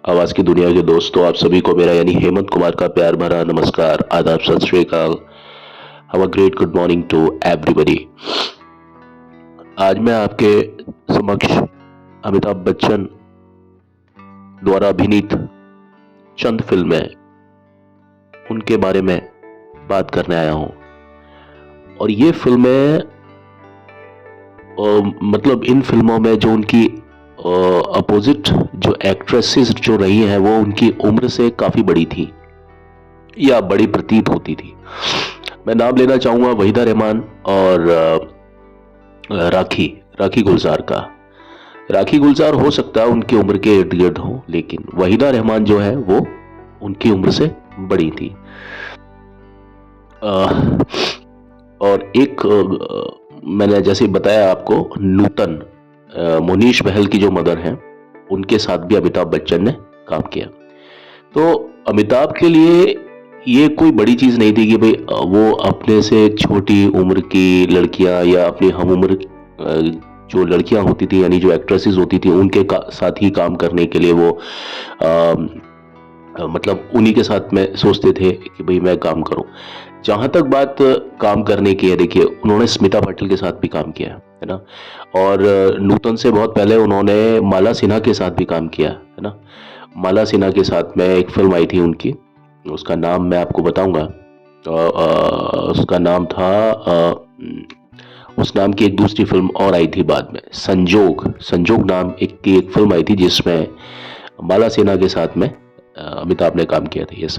आवाज की दुनिया के दोस्तों, आप सभी को मेरा यानी हेमंत कुमार का प्यार भरा नमस्कार, आदाब, सत श्री अकाल। Have a great good morning to everybody. आज मैं आपके समक्ष अमिताभ बच्चन द्वारा अभिनीत चंद फिल्में, उनके बारे में बात करने आया हूं। और ये फिल्में मतलब इन फिल्मों में जो उनकी अपोजिट जो एक्ट्रेसेस जो रही हैं वो उनकी उम्र से काफी बड़ी थी या बड़ी प्रतीत होती थी। मैं नाम लेना चाहूंगा वहीदा रहमान और राखी गुलजार का। राखी गुलजार हो सकता है उनकी उम्र के इर्द गिर्द हो, लेकिन वहीदा रहमान जो है वो उनकी उम्र से बड़ी थी। और एक मैंने जैसे बताया आपको, नूतन मोनीश बहल की जो मदर हैं, उनके साथ भी अमिताभ बच्चन ने काम किया। तो अमिताभ के लिए ये कोई बड़ी चीज नहीं थी कि भाई वो अपने से छोटी उम्र की लड़कियां या अपनी हम उम्र जो लड़कियां होती थी यानी जो एक्ट्रेसेस होती थी उनके साथ ही काम करने के लिए वो मतलब उन्हीं के साथ में सोचते थे कि भाई मैं काम करूं। जहां तक बात काम करने की है, देखिए उन्होंने स्मिता पाटिल के साथ भी काम किया है ना, और नूतन से बहुत पहले उन्होंने माला सिन्हा के साथ भी काम किया है ना। माला सिन्हा के साथ में एक फिल्म आई थी उनकी, उसका नाम मैं आपको बताऊंगा। उसका नाम था उस नाम की एक दूसरी फिल्म और आई थी बाद में, संजोग नाम की एक फिल्म आई थी जिसमें माला सिन्हा के साथ में अमिताभ ने काम किया था। यस,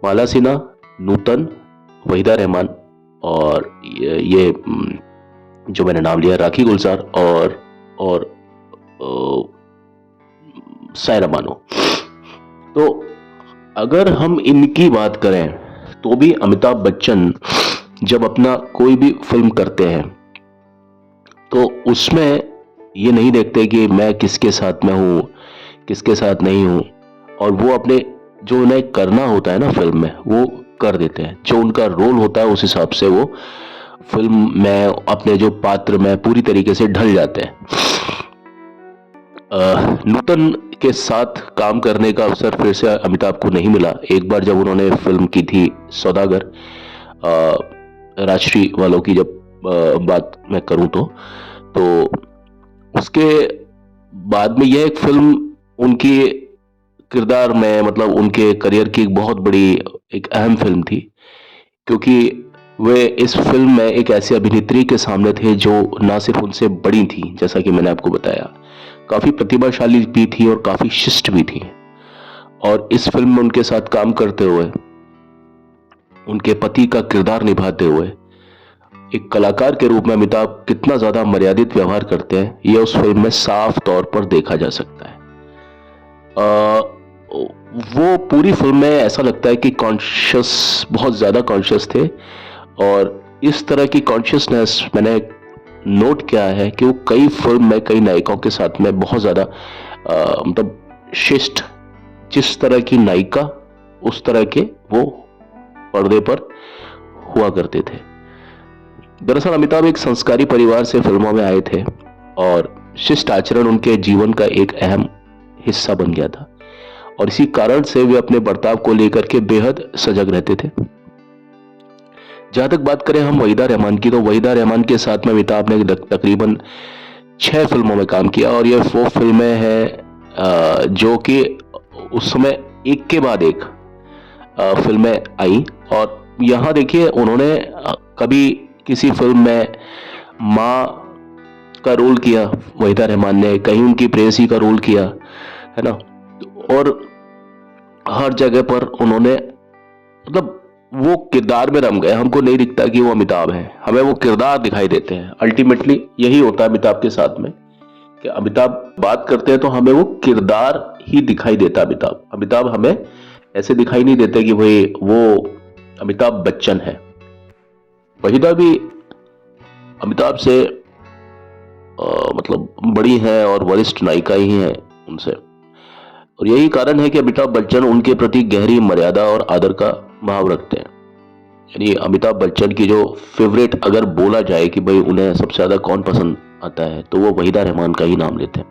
माला सिन्हा, नूतन, वहीदा रहमान और ये जो मैंने नाम लिया राखी गुलजार और सायरा बानो। तो अगर हम इनकी बात करें तो भी अमिताभ बच्चन जब अपना कोई भी फिल्म करते हैं तो उसमें ये नहीं देखते कि मैं किसके साथ में हूं, किसके साथ नहीं हूं, और वो अपने जो उन्हें करना होता है ना फिल्म में वो कर देते हैं। जो उनका रोल होता है उस हिसाब से वो फिल्म में अपने जो पात्र में पूरी तरीके से ढल जाते हैं। नूतन के साथ काम करने का अवसर फिर से अमिताभ को नहीं मिला। एक बार जब उन्होंने फिल्म की थी सौदागर, राजश्री वालों की जब बात मैं करूं तो उसके बाद में यह एक फिल्म उनकी किरदार में मतलब उनके करियर की एक बहुत बड़ी एक अहम फिल्म थी, क्योंकि वे इस फिल्म में एक ऐसी अभिनेत्री के सामने थे जो ना सिर्फ उनसे बड़ी थी, जैसा कि मैंने आपको बताया, काफी प्रतिभाशाली भी थी और काफी शिष्ट भी थी। और इस फिल्म में उनके साथ काम करते हुए, उनके पति का किरदार निभाते हुए एक कलाकार के रूप में अमिताभ कितना ज्यादा मर्यादित व्यवहार करते हैं यह उस फिल्म में साफ तौर पर देखा जा सकता है। वो पूरी फिल्म में ऐसा लगता है कि कॉन्शियस, बहुत ज्यादा कॉन्शियस थे। और इस तरह की कॉन्शियसनेस मैंने नोट किया है कि वो कई फिल्म में कई नायिकाओं के साथ में बहुत ज्यादा मतलब शिष्ट, जिस तरह की नायिका उस तरह के वो पर्दे पर हुआ करते थे। दरअसल अमिताभ एक संस्कारी परिवार से फिल्मों में आए थे और शिष्ट आचरण उनके जीवन का एक अहम हिस्सा बन गया था, और इसी कारण से वे अपने बर्ताव को लेकर के बेहद सजग रहते थे। जहां तक बात करें हम वहीदा रहमान की, तो वहीदा रहमान के साथ में अमिताभ ने तकरीबन 6 फिल्मों में काम किया, और ये वो फिल्में हैं जो कि उस समय एक के बाद एक फिल्में आई। और यहां देखिए उन्होंने कभी किसी फिल्म में माँ का रोल किया वहीदा रहमान ने, कहीं उनकी प्रेयसी का रोल किया है ना, और हर जगह पर उन्होंने मतलब वो किरदार में रम गए। हमको नहीं दिखता कि वो अमिताभ हैं, हमें वो किरदार दिखाई देते हैं। अल्टीमेटली यही होता है अमिताभ के साथ में कि अमिताभ बात करते हैं तो हमें वो किरदार ही दिखाई देता है। अमिताभ हमें ऐसे दिखाई नहीं देते कि भाई वो अमिताभ बच्चन है। वहीदा भी अमिताभ से मतलब बड़ी हैं और वरिष्ठ नायिका ही हैं उनसे, और यही कारण है कि अमिताभ बच्चन उनके प्रति गहरी मर्यादा और आदर का भाव रखते हैं। यानी अमिताभ बच्चन की जो फेवरेट अगर बोला जाए कि भाई उन्हें सबसे ज्यादा कौन पसंद आता है, तो वो वहीदा रहमान का ही नाम लेते हैं।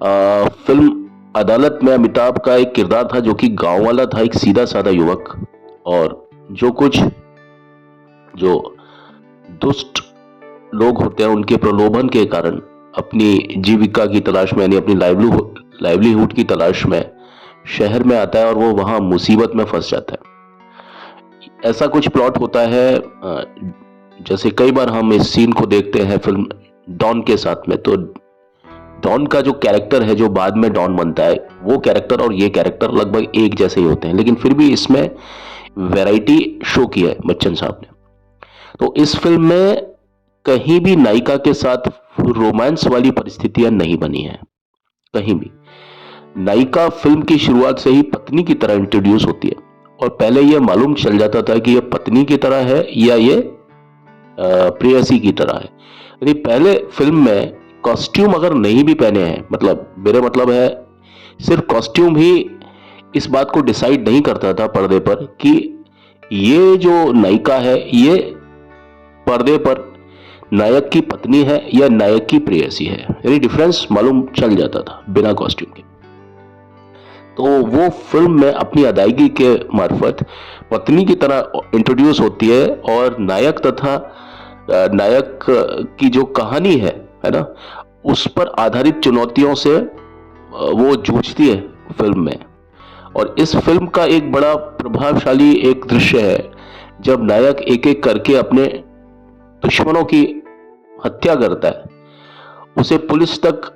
फिल्म अदालत में अमिताभ का एक किरदार था जो कि गांव वाला था, एक सीधा साधा युवक, और जो दुष्ट लोग होते हैं उनके प्रलोभन के कारण अपनी जीविका की तलाश में, यानी अपनी लाइवलीहुड की तलाश में शहर में आता है और वो वहां मुसीबत में फंस जाता है। ऐसा कुछ प्लॉट होता है। जैसे कई बार हम इस सीन को देखते हैं फिल्म डॉन के साथ में, तो डॉन का जो कैरेक्टर है, जो बाद में डॉन बनता है, वो कैरेक्टर और ये कैरेक्टर लगभग एक जैसे ही होते हैं, लेकिन फिर भी इसमें वैरायटी शो की है बच्चन साहब ने। तो इस फिल्म में कहीं भी नायिका के साथ रोमांस वाली परिस्थितियां नहीं बनी है, कहीं भी। नायिका फिल्म की शुरुआत से ही पत्नी की तरह इंट्रोड्यूस होती है, और पहले यह मालूम चल जाता था कि यह पत्नी की तरह है या ये प्रेयसी की तरह है। यदि पहले फिल्म में कॉस्ट्यूम अगर नहीं भी पहने हैं, मतलब मेरे मतलब है सिर्फ कॉस्ट्यूम ही इस बात को डिसाइड नहीं करता था पर्दे पर कि ये जो नायिका है ये पर्दे पर नायक की पत्नी है या नायक की प्रेयसी है, यानी डिफरेंस मालूम चल जाता था बिना कॉस्ट्यूम के। तो वो फिल्म में अपनी अदायगी के मार्फत पत्नी की तरह इंट्रोड्यूस होती है, और नायक तथा नायक की जो कहानी है ना, उस पर आधारित चुनौतियों से वो जूझती है फिल्म में। और इस फिल्म का एक बड़ा प्रभावशाली एक दृश्य है जब नायक एक एक करके अपने दुश्मनों की हत्या करता है। उसे पुलिस तक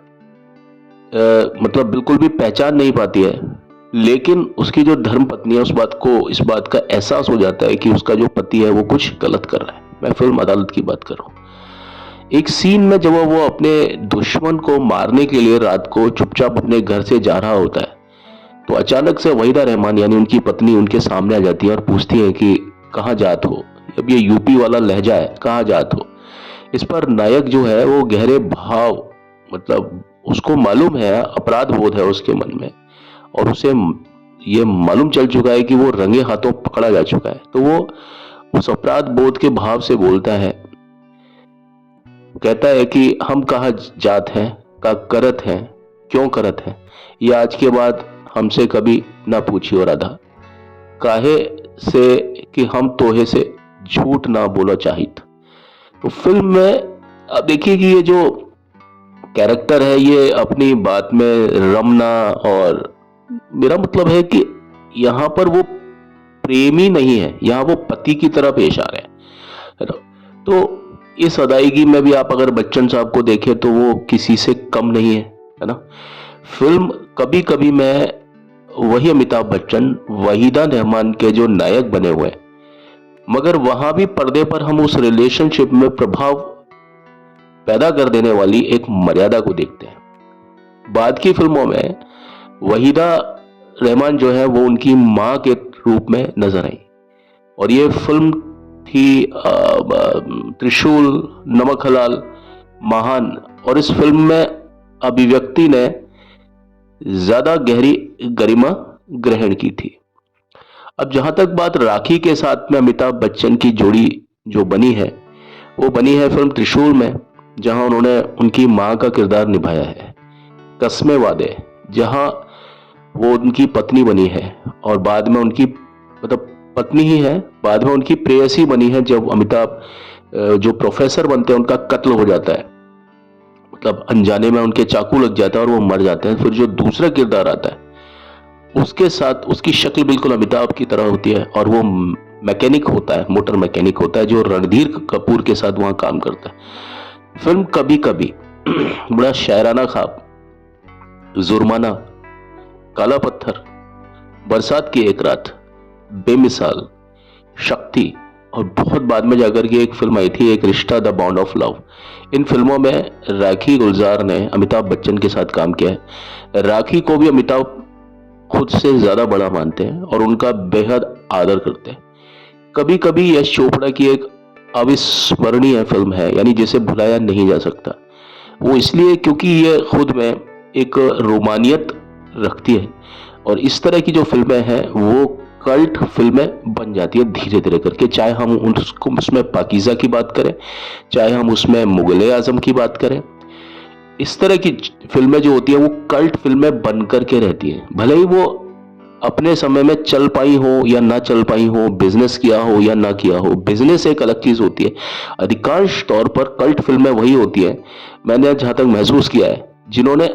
मतलब बिल्कुल भी पहचान नहीं पाती है, लेकिन उसकी जो धर्म पत्नी है इस बात का एहसास हो जाता है कि उसका जो पति है वो कुछ गलत कर रहा है। मैं फिल्म अदालत की बात कर रहा हूँ। एक सीन में जब वो अपने दुश्मन को मारने के लिए रात को चुपचाप अपने घर से जा रहा होता है, तो अचानक से वहीदा रहमान यानी उनकी पत्नी उनके सामने आ जाती है और पूछती है कि कहाँ जात हो। अब ये यूपी वाला लहजा है, कहाँ जात हो। इस पर नायक जो है वो गहरे भाव, मतलब उसको मालूम है, अपराध बोध है उसके मन में, और उसे ये मालूम चल चुका है कि वो रंगे हाथों पकड़ा जा चुका है। तो वो उस अपराध बोध के भाव से बोलता है, कहता है कि हम कहाँ जात हैं, का करत हैं, क्यों करत हैं, ये आज के बाद हमसे कभी ना पूछियो राधा, काहे से कि हम तोहे से झूठ ना बोलो चाहित। तो फिल्म में अब देखिए कि ये जो कैरेक्टर है ये अपनी बात में रमना, और मेरा मतलब है कि यहाँ पर वो प्रेमी नहीं है, यहाँ वो पति की तरह पेश आ रहे हैं, है ना। तो इस अदायगी में भी आप अगर बच्चन साहब को देखें तो वो किसी से कम नहीं है ना। फिल्म कभी कभी मैं वही अमिताभ बच्चन, वहीदा रहमान के जो नायक बने हुए हैं, मगर वहां भी पर्दे पर हम उस रिलेशनशिप में प्रभाव पैदा कर देने वाली एक मर्यादा को देखते हैं। बाद की फिल्मों में वहीदा रहमान जो है वो उनकी मां के रूप में नजर आई, और ये फिल्म थी त्रिशूल, नमक हलाल, महान, और इस फिल्म में अभिव्यक्ति ने ज्यादा गहरी गरिमा ग्रहण की थी। अब जहां तक बात राखी के साथ में अमिताभ बच्चन की जोड़ी जो बनी है, वो बनी है फिल्म त्रिशूल में, जहां उन्होंने उनकी मां का किरदार निभाया है। कस्मे वादे, जहां वो उनकी पत्नी बनी है, और बाद में उनकी मतलब पत्नी ही है, बाद में उनकी प्रेयसी बनी है जब अमिताभ जो प्रोफेसर बनते हैं उनका कत्ल हो जाता है, मतलब अनजाने में उनके चाकू लग जाता है और वो मर जाते हैं। फिर जो दूसरा किरदार आता है उसके साथ उसकी शक्ल बिल्कुल अमिताभ की तरह होती है, और वो मैकेनिक होता है, मोटर मैकेनिक होता है, जो रणधीर कपूर के साथ वहां काम करता है। फिल्म कभी कभी, बड़ा शायराना ख्वाब, जुर्माना, काला पत्थर, बरसात की एक रात, बेमिसाल, शक्ति, और बहुत बाद में जाकर के एक फिल्म आई थी, एक रिश्ता द बॉन्ड ऑफ लव। इन फिल्मों में राखी गुलजार ने अमिताभ बच्चन के साथ काम किया है। राखी को भी अमिताभ खुद से ज्यादा बड़ा मानते हैं और उनका बेहद आदर करते हैं। कभी कभी यश चोपड़ा की एक अविस्मरणीय फिल्म है, यानी जिसे भुलाया नहीं जा सकता। वो इसलिए क्योंकि ये खुद में एक रोमानियत रखती है, और इस तरह की जो फिल्में हैं वो कल्ट फिल्में बन जाती है धीरे धीरे करके। चाहे हम उसमें पाकीज़ा की बात करें, चाहे हम उसमें मुगले आजम की बात करें, इस तरह की फिल्में जो होती है वो कल्ट फिल्में बन करके रहती हैं, भले ही वो अपने समय में चल पाई हो या ना चल पाई हो, बिजनेस किया हो या ना किया हो, बिजनेस एक अलग चीज होती है। अधिकांश तौर पर कल्ट फिल्में वही होती हैं, मैंने जहां तक महसूस किया है, जिन्होंने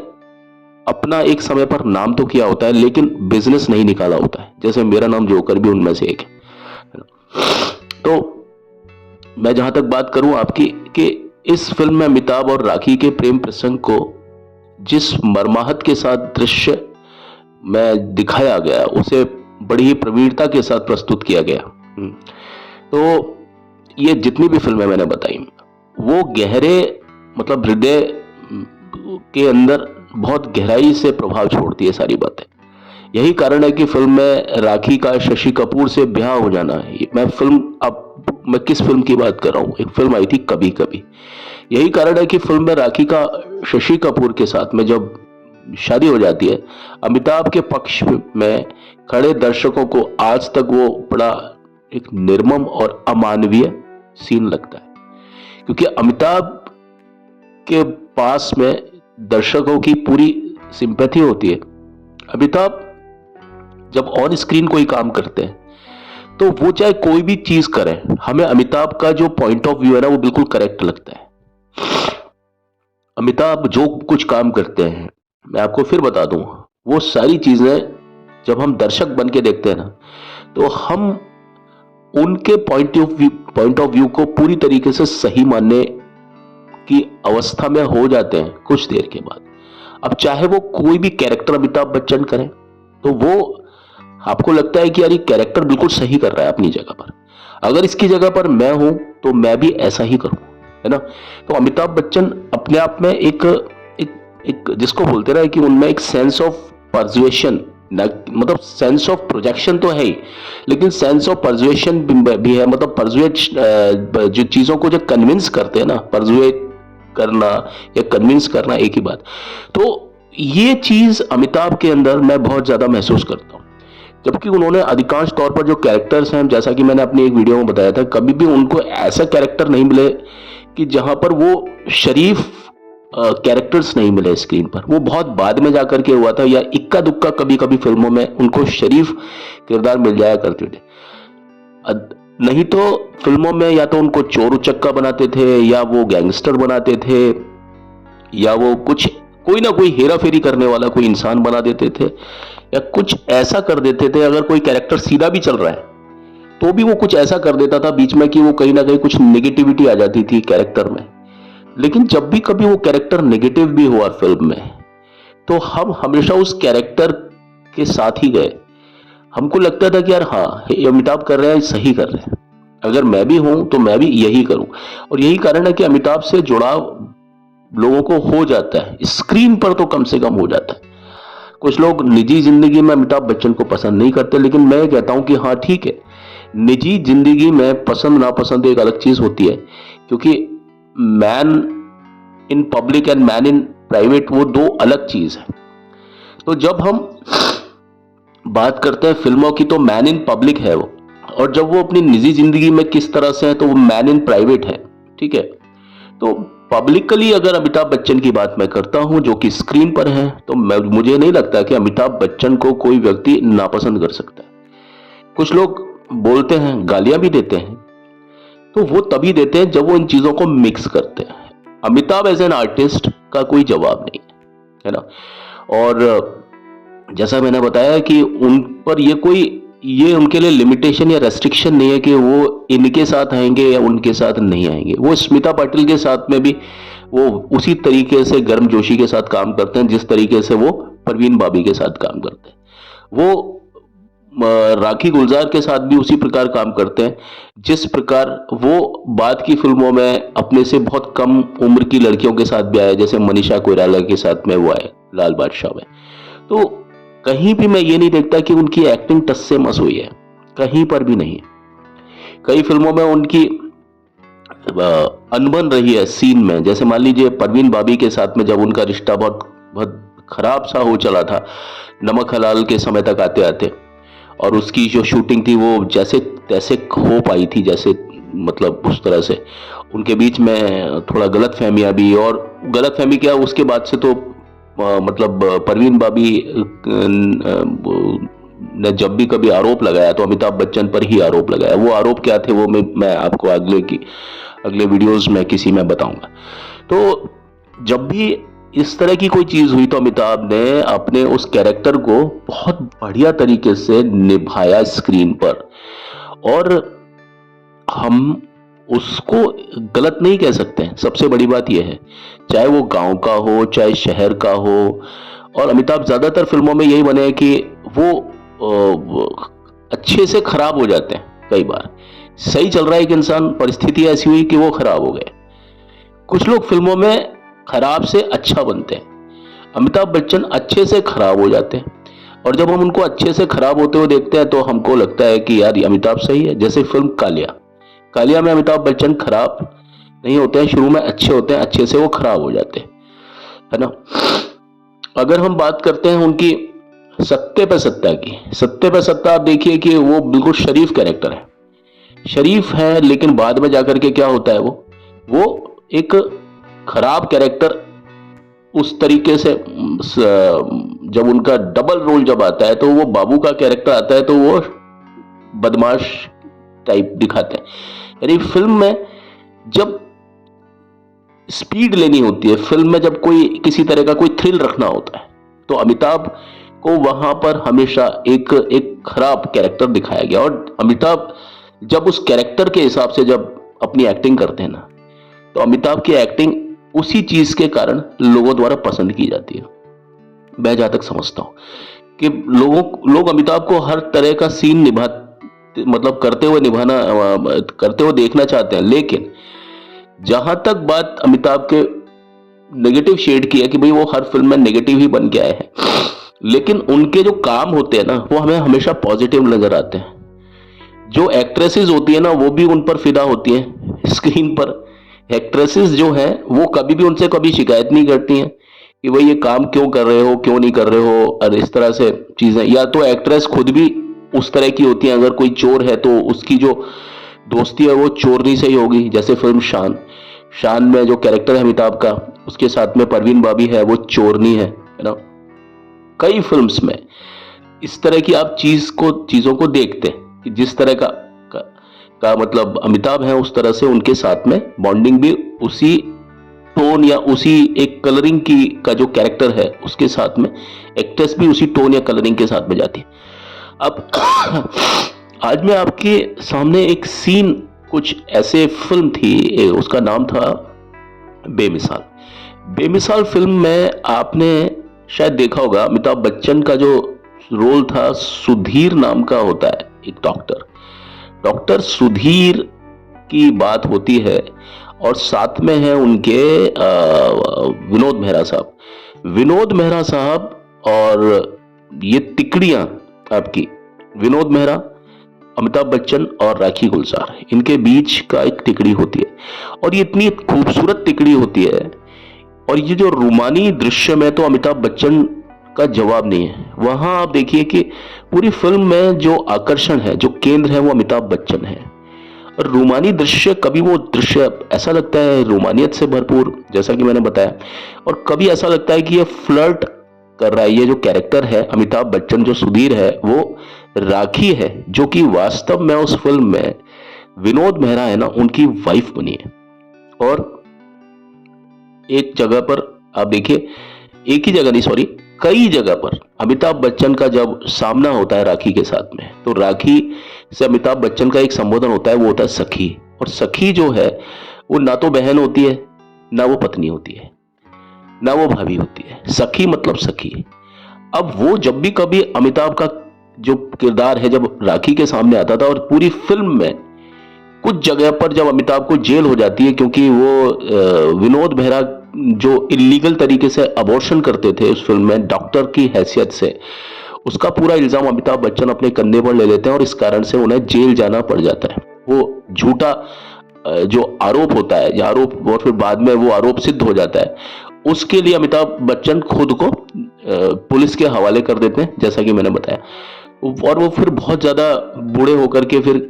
अपना एक समय पर नाम तो किया होता है लेकिन बिजनेस नहीं निकाला होता है, जैसे मेरा नाम जोकर भी उनमें से एक है। तो मैं जहां तक बात करूं आपकी कि इस फिल्म में अमिताभ और राखी के प्रेम प्रसंग को जिस मर्माहत के साथ दृश्य में दिखाया गया, उसे बड़ी ही प्रवीणता के साथ प्रस्तुत किया गया। तो ये जितनी भी फिल्में मैंने बताई वो गहरे मतलब हृदय के अंदर बहुत गहराई से प्रभाव छोड़ती है सारी बातें। यही कारण है कि फिल्म में राखी का शशि कपूर से ब्याह हो जाना है। मैं किस फिल्म की बात कर रहा हूँ, एक फिल्म आई थी कभी कभी। यही कारण है कि फिल्म में राखी का शशि कपूर के साथ में जब शादी हो जाती है, अमिताभ के पक्ष में खड़े दर्शकों को आज तक वो बड़ा एक निर्मम और अमानवीय सीन लगता है, क्योंकि अमिताभ के पास में दर्शकों की पूरी सिंपैथी होती है। अमिताभ जब ऑन स्क्रीन कोई काम करते हैं तो वो चाहे कोई भी चीज करें, हमें अमिताभ का जो पॉइंट ऑफ व्यू है ना वो बिल्कुल करेक्ट लगता है। अमिताभ जो कुछ काम करते हैं, मैं आपको फिर बता दूं, वो सारी चीजें जब हम दर्शक बन के देखते हैं ना, तो हम उनके पॉइंट ऑफ व्यू को पूरी तरीके से सही मानने की अवस्था में हो जाते हैं कुछ देर के बाद। अब चाहे वो कोई भी कैरेक्टर अमिताभ बच्चन करें, तो वो आपको लगता है कि यार ये कैरेक्टर बिल्कुल सही कर रहा है अपनी जगह पर। अगर इसकी जगह पर मैं हूं तो मैं भी ऐसा ही करूं, है ना। तो अमिताभ बच्चन अपने आप में एक एक जिसको बोलते रहे कि उनमें एक सेंस ऑफ परजुएशन, मतलब सेंस ऑफ प्रोजेक्शन तो है ही, लेकिन सेंस ऑफ परजुएशन भी है। मतलब परजुएट जो चीजों को जो कन्विंस करते हैं ना, परजुएट करना या कन्विंस करना एक ही बात। तो ये चीज अमिताभ के अंदर मैं बहुत ज्यादा महसूस करता हूं। जबकि उन्होंने अधिकांश तौर पर जो कैरेक्टर्स हैं, जैसा कि मैंने अपनी एक वीडियो में बताया था, कभी भी उनको ऐसा कैरेक्टर नहीं मिले कि जहां पर वो शरीफ कैरेक्टर्स नहीं मिले स्क्रीन पर। वो बहुत बाद में जाकर के हुआ था, या इक्का दुक्का कभी कभी फिल्मों में उनको शरीफ किरदार मिल जाया करते थे। नहीं तो फिल्मों में या तो उनको चोर उचक्का बनाते थे, या वो गैंगस्टर बनाते थे, या वो कोई ना कोई हेरा फेरी करने वाला कोई इंसान बना देते थे, या कुछ ऐसा कर देते थे। अगर कोई कैरेक्टर सीधा भी चल रहा है तो भी वो कुछ ऐसा कर देता था बीच में कि वो कहीं ना कहीं कुछ नेगेटिविटी आ जाती थी कैरेक्टर में। लेकिन जब भी कभी वो कैरेक्टर नेगेटिव भी हुआ फिल्म में, तो हम हमेशा उस कैरेक्टर के साथ ही गए। हमको लगता था कि यार हाँ, ये अमिताभ कर रहे हैं, सही कर रहे हैं, अगर मैं भी हूं तो मैं भी यही करूं। और यही कारण है कि अमिताभ से जुड़ाव लोगों को हो जाता है, स्क्रीन पर तो कम से कम हो जाता है। कुछ लोग निजी जिंदगी में अमिताभ बच्चन को पसंद नहीं करते, लेकिन मैं कहता हूं कि हाँ ठीक है, निजी जिंदगी में पसंद नापसंद एक अलग चीज होती है, क्योंकि man in public and man in private वो दो अलग चीज है। तो जब हम बात करते हैं फिल्मों की, तो मैन इन पब्लिक है वो, और जब वो अपनी निजी जिंदगी में किस तरह से है तो वो मैन इन प्राइवेट है, ठीक है। तो पब्लिकली अगर अमिताभ बच्चन की बात मैं करता हूं जो कि स्क्रीन पर है, तो मुझे नहीं लगता कि अमिताभ बच्चन को कोई व्यक्ति नापसंद कर सकता है। कुछ लोग बोलते हैं, गालियां भी देते हैं, तो वो तभी देते हैं जब वो इन चीजों को मिक्स करते हैं। अमिताभ एज एन आर्टिस्ट का कोई जवाब नहीं है ना। और जैसा मैंने बताया कि उन पर ये उनके लिए लिमिटेशन या रेस्ट्रिक्शन नहीं है कि वो इनके साथ आएंगे या उनके साथ नहीं आएंगे। वो स्मिता पाटिल के साथ में भी वो उसी तरीके से गर्मजोशी के साथ काम करते हैं जिस तरीके से वो परवीन बाबी के साथ काम करते हैं। वो राखी गुलजार के साथ भी उसी प्रकार काम करते हैं जिस प्रकार वो बाद की फिल्मों में अपने से बहुत कम उम्र की लड़कियों के साथ भी आए, जैसे मनीषा कोइराला के साथ में वो आए लाल बादशाह में। तो कहीं भी मैं ये नहीं देखता कि उनकी एक्टिंग टस से मस हुई है, कहीं पर भी नहीं। कई फिल्मों में उनकी अनबन रही है सीन में, जैसे मान लीजिए परवीन बाबी के साथ में जब उनका रिश्ता बहुत बहुत खराब सा हो चला था, नमक हलाल के समय तक आते आते, और उसकी जो शूटिंग थी वो जैसे तैसे हो पाई थी, जैसे मतलब उस तरह से। उनके बीच में थोड़ा गलत फहमियाँ भी, और गलत फहमी क्या, उसके बाद से तो मतलब परवीन बाबी ने जब भी कभी आरोप लगाया तो अमिताभ बच्चन पर ही आरोप लगाया। वो आरोप क्या थे वो मैं आपको अगले वीडियोस में किसी में बताऊंगा। तो जब भी इस तरह की कोई चीज हुई तो अमिताभ ने अपने उस कैरेक्टर को बहुत बढ़िया तरीके से निभाया स्क्रीन पर, और हम उसको गलत नहीं कह सकते हैं। सबसे बड़ी बात यह है, चाहे वो गांव का हो चाहे शहर का हो, और अमिताभ ज्यादातर फिल्मों में यही बने हैं कि वो अच्छे से खराब हो जाते हैं। कई बार सही चल रहा है एक इंसान, परिस्थिति ऐसी हुई कि वो खराब हो गए। कुछ लोग फिल्मों में खराब से अच्छा बनते हैं, अमिताभ बच्चन अच्छे से खराब हो जाते हैं, और जब हम उनको अच्छे से खराब होते हुए देखते हैं तो हमको लगता है कि यार ये अमिताभ सही है। जैसे फिल्म कालिया, कालिया में अमिताभ बच्चन खराब नहीं होते हैं, शुरू में अच्छे होते हैं, अच्छे से वो खराब हो जाते हैं, है ना। अगर हम बात करते हैं उनकी सत्ते पे सत्ता की, सत्ते पे सत्ता, आप देखिए कि वो बिल्कुल शरीफ कैरेक्टर है, शरीफ है, लेकिन बाद में जाकर के क्या होता है, वो एक खराब कैरेक्टर उस तरीके से जब उनका डबल रोल जब आता है तो वो बाबू का कैरेक्टर आता है तो वो बदमाश टाइप दिखाते हैं। यानी फिल्म में जब स्पीड लेनी होती है, फिल्म में जब कोई किसी तरह का कोई थ्रिल रखना होता है, तो अमिताभ को वहां पर हमेशा एक खराब कैरेक्टर दिखाया गया। और अमिताभ जब उस कैरेक्टर के हिसाब से जब अपनी एक्टिंग करते हैं ना, तो अमिताभ की एक्टिंग उसी चीज के कारण लोगों द्वारा पसंद की जाती है। मैं जहां तक समझता हूं कि लोग अमिताभ को हर तरह का सीन मतलब करते हुए देखना चाहते हैं, लेकिन जहां तक बात अमिताभ के नेगेटिव शेड की है कि भाई वो हर फिल्म में नेगेटिव ही बन के आए हैं, लेकिन उनके जो काम होते हैं ना वो हमें हमेशा पॉजिटिव नजर आते हैं। जो एक्ट्रेसेस होती है ना वो भी उन पर फिदा होती हैं स्क्रीन पर। एक्ट्रेसेस जो हैं वो कभी भी उनसे कभी शिकायत नहीं करती हैं कि भाई ये काम क्यों कर रहे हो, क्यों नहीं कर रहे हो, और इस तरह से चीजें। या तो एक्ट्रेस खुद भी उस तरह की होती है, अगर कोई चोर है तो उसकी जो दोस्ती है वो चोरनी से ही होगी। जैसे फिल्म शान, शान में जो कैरेक्टर है अमिताभ का, उसके साथ में परवीन बाबी है, वो चोरनी है ना। कई फिल्म्स में इस तरह की आप चीजों को देखते हैं कि जिस तरह का मतलब अमिताभ है, उस तरह से उनके साथ में बॉन्डिंग भी उसी टोन या उसी एक कलरिंग का जो कैरेक्टर है उसके साथ में एक्ट्रेस भी उसी टोन या कलरिंग के साथ में जाती है। अब आज मैं आपके सामने एक सीन, कुछ ऐसे फिल्म थी, उसका नाम था बेमिसाल। बेमिसाल फिल्म में आपने शायद देखा होगा, अमिताभ बच्चन का जो रोल था सुधीर नाम का होता है, एक डॉक्टर सुधीर की बात होती है, और साथ में है उनके विनोद मेहरा साहब। विनोद मेहरा साहब और ये तिकड़ियां आपकी, विनोद मेहरा, अमिताभ बच्चन और राखी गुलजार, इनके बीच का एक तिकड़ी होती है, और ये इतनी खूबसूरत तिकड़ी होती है। और ये जो रूमानी दृश्य में तो अमिताभ बच्चन का जवाब नहीं है। वहां आप देखिए कि पूरी फिल्म में जो आकर्षण है, जो केंद्र है, वो अमिताभ बच्चन है। और रूमानी दृश्य, कभी वो दृश्य ऐसा लगता है रोमानियत से भरपूर, जैसा कि मैंने बताया, और कभी ऐसा लगता है कि ये फ्लर्ट कर रहा है। ये जो कैरेक्टर है अमिताभ बच्चन, जो सुधीर है, वो राखी है, जो कि वास्तव में उस फिल्म में विनोद मेहरा है ना, उनकी वाइफ बनी है। और एक जगह पर आप देखिए, एक ही जगह नहीं, सॉरी, कई जगह पर अमिताभ बच्चन का जब सामना होता है राखी के साथ में, तो राखी से अमिताभ बच्चन का एक संबोधन होता है, वो होता है सखी। और सखी जो है वो ना तो बहन होती है, ना वो पत्नी होती है, ना वो भाभी होती है। सखी मतलब सखी। अब वो जब भी कभी अमिताभ का जो किरदार है जब राखी के सामने आता था, और पूरी फिल्म में कुछ जगह पर जब अमिताभ को जेल हो जाती है, क्योंकि वो विनोद मेहरा जो इलीगल तरीके से अबॉर्शन करते थे उस फिल्म में डॉक्टर की हैसियत से, उसका पूरा इल्जाम अमिताभ बच्चन अपने कंधे पर ले लेते हैं, और इस कारण से उन्हें जेल जाना पड़ जाता है। वो झूठा जो आरोप होता है, या आरोप, और फिर बाद में वो आरोप सिद्ध हो जाता है, उसके लिए अमिताभ बच्चन खुद को पुलिस के हवाले कर देते हैं, जैसा कि मैंने बताया। और वो फिर बहुत ज्यादा बूढ़े होकर के फिर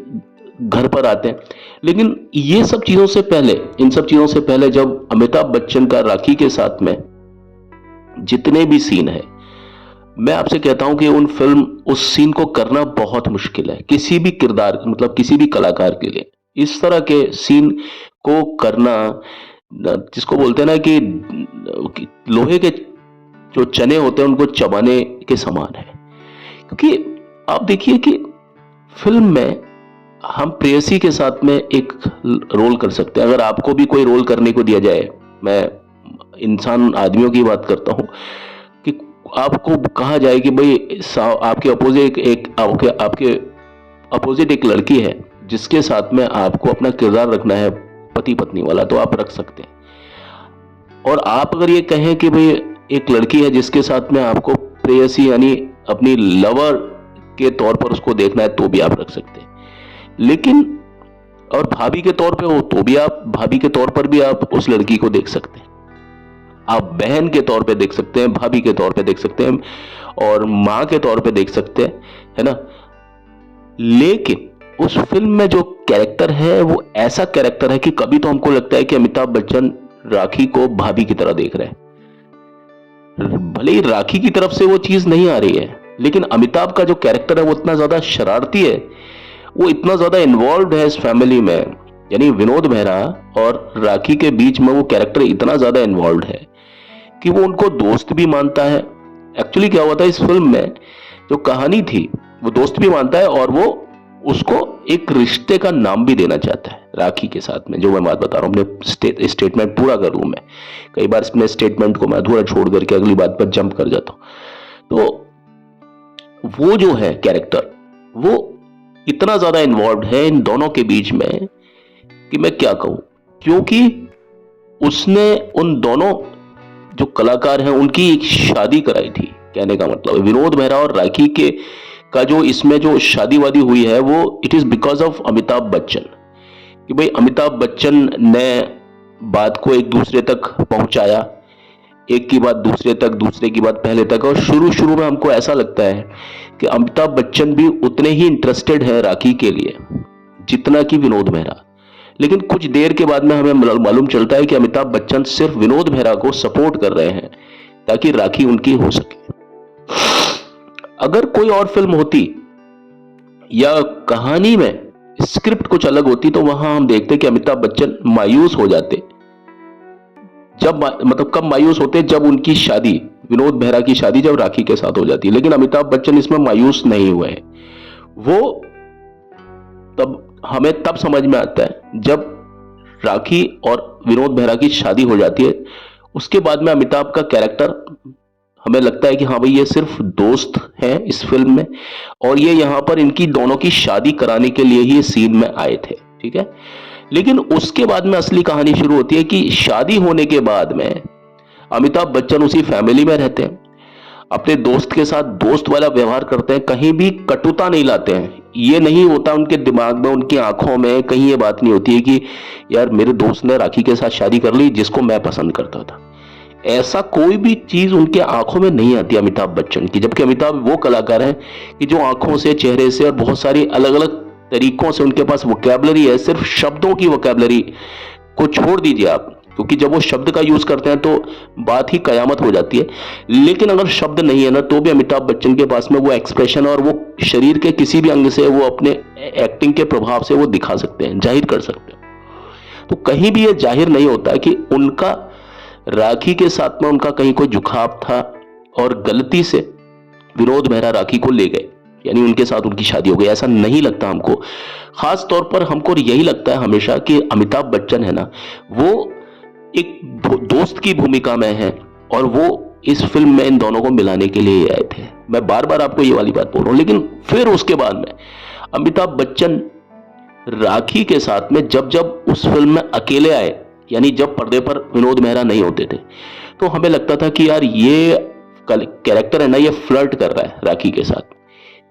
घर पर आते हैं। लेकिन ये सब चीजों से पहले, इन सब चीजों से पहले जब अमिताभ बच्चन का राखी के साथ में जितने भी सीन है, मैं आपसे कहता हूं कि उन फिल्म उस सीन को करना बहुत मुश्किल है किसी भी किरदार, मतलब किसी भी कलाकार के लिए। इस तरह के सीन को करना, जिसको बोलते हैं ना कि लोहे के जो चने होते हैं उनको चबाने के समान है। क्योंकि आप देखिए कि फिल्म में हम प्रेयसी के साथ में एक रोल कर सकते हैं। अगर आपको भी कोई रोल करने को दिया जाए, मैं इंसान आदमियों की बात करता हूं, कि आपको कहा जाए कि भाई आपके अपोजिट आपके अपोजिट एक लड़की है जिसके साथ में आपको अपना किरदार रखना है पति पत्नी वाला, तो आप रख सकते हैं। और आप अगर ये कहें कि भाई एक लड़की है जिसके साथ में आपको प्रेयसी यानी अपनी लवर के तौर पर उसको देखना है, तो भी आप रख सकते हैं। लेकिन और भाभी के तौर पे हो तो भी आप, भाभी के तौर पर भी आप उस लड़की को देख सकते हैं। आप बहन के तौर पे देख सकते हैं, भाभी के तौर पे देख सकते हैं, और मां के तौर पे देख सकते हैं, है ना। लेकिन उस फिल्म में जो कैरेक्टर है वो ऐसा कैरेक्टर है कि कभी तो हमको लगता है कि अमिताभ बच्चन राखी को भाभी की तरह देख रहे हैं। भले ही राखी की तरफ से वो चीज नहीं आ रही है, लेकिन अमिताभ का जो कैरेक्टर है वो इतना ज्यादा शरारती है, वो इतना ज्यादा इन्वॉल्व है इस फैमिली में, यानी विनोद मेहरा और राखी के बीच में वो कैरेक्टर इतना ज्यादा इन्वॉल्व है कि वो उनको दोस्त भी मानता है। एक्चुअली क्या हुआ था इस फिल्म में, जो कहानी थी वो दोस्त भी मानता है और वो उसको एक रिश्ते का नाम भी देना चाहता है राखी के साथ में। जो मैं बात बता रहा हूं, अपने स्टेटमेंट पूरा कर लूं मैं, कई बार अपने स्टेटमेंट को मैं अधूरा छोड़ करके अगली बात पर जंप कर जाता हूं। तो वो जो है कैरेक्टर, वो इतना ज्यादा इन्वॉल्व है इन दोनों के बीच में कि मैं क्या कहूं। क्योंकि उसने उन दोनों जो कलाकार हैं उनकी एक शादी कराई थी। कहने का मतलब विनोद मेहरा और राखी के का जो इसमें जो शादी वादी हुई है वो it is because of Amitabh Bachchan. कि भाई अमिताभ बच्चन ने बात को एक दूसरे तक पहुंचाया, एक की बात दूसरे तक, दूसरे की बात पहले तक। और शुरू शुरू में हमको ऐसा लगता है कि अमिताभ बच्चन भी उतने ही इंटरेस्टेड है राखी के लिए जितना कि विनोद मेहरा। लेकिन कुछ देर के बाद में हमें मालूम चलता है कि अमिताभ बच्चन सिर्फ विनोद मेहरा को सपोर्ट कर रहे हैं ताकि राखी उनकी हो सके। अगर कोई और फिल्म होती या कहानी में स्क्रिप्ट कुछ अलग होती तो वहां हम देखते कि अमिताभ बच्चन मायूस हो जाते। जब मतलब कब मायूस होते, जब उनकी शादी, विनोद मेहरा की शादी जब राखी के साथ हो जाती है। लेकिन अमिताभ बच्चन इसमें मायूस नहीं हुए हैं। वो तब हमें तब समझ में आता है जब राखी और विनोद मेहरा की शादी हो जाती है। उसके बाद में अमिताभ का कैरेक्टर हमें लगता है कि हाँ भाई ये सिर्फ दोस्त हैं इस फिल्म में, और ये यहाँ पर इनकी दोनों की शादी कराने के लिए ही सीन में आए थे, ठीक है। लेकिन उसके बाद में असली कहानी शुरू होती है कि शादी होने के बाद में अमिताभ बच्चन उसी फैमिली में रहते हैं, अपने दोस्त के साथ दोस्त वाला व्यवहार करते हैं, कहीं भी कटुता नहीं लाते हैं। ये नहीं होता उनके दिमाग में, उनकी आंखों में कहीं ये बात नहीं होती है कि यार मेरे दोस्त ने राखी के साथ शादी कर ली जिसको मैं पसंद करता था। ऐसा कोई भी चीज उनके आंखों में नहीं आती अमिताभ बच्चन की। जबकि अमिताभ वो कलाकार हैं कि जो आंखों से, चेहरे से और बहुत सारी अलग अलग तरीकों से उनके पास वोकैबुलरी है। सिर्फ शब्दों की वोकैबुलरी को छोड़ दीजिए आप, क्योंकि जब वो शब्द का यूज करते हैं तो बात ही कयामत हो जाती है। लेकिन अगर शब्द नहीं है ना, तो भी अमिताभ बच्चन के पास में वो एक्सप्रेशन और वो शरीर के किसी भी अंग से वो अपने एक्टिंग के प्रभाव से वो दिखा सकते हैं, जाहिर कर सकते हैं। तो कहीं भी ये जाहिर नहीं होता कि उनका राखी के साथ में उनका कहीं कोई झुकाव था और गलती से विनोद मेहरा राखी को ले गए, यानी उनके साथ उनकी शादी हो गई। ऐसा नहीं लगता हमको। खास तौर पर हमको यही लगता है हमेशा कि अमिताभ बच्चन है ना, वो एक दोस्त की भूमिका में है और वो इस फिल्म में इन दोनों को मिलाने के लिए आए थे। मैं बार बार आपको ये वाली बात बोल रहा हूं। लेकिन फिर उसके बाद में अमिताभ बच्चन राखी के साथ में जब जब उस फिल्म में अकेले आए, यानी जब पर्दे पर विनोद मेहरा नहीं होते थे, तो हमें लगता था कि यार ये कैरेक्टर है ना, ये फ्लर्ट कर रहा है राखी के साथ।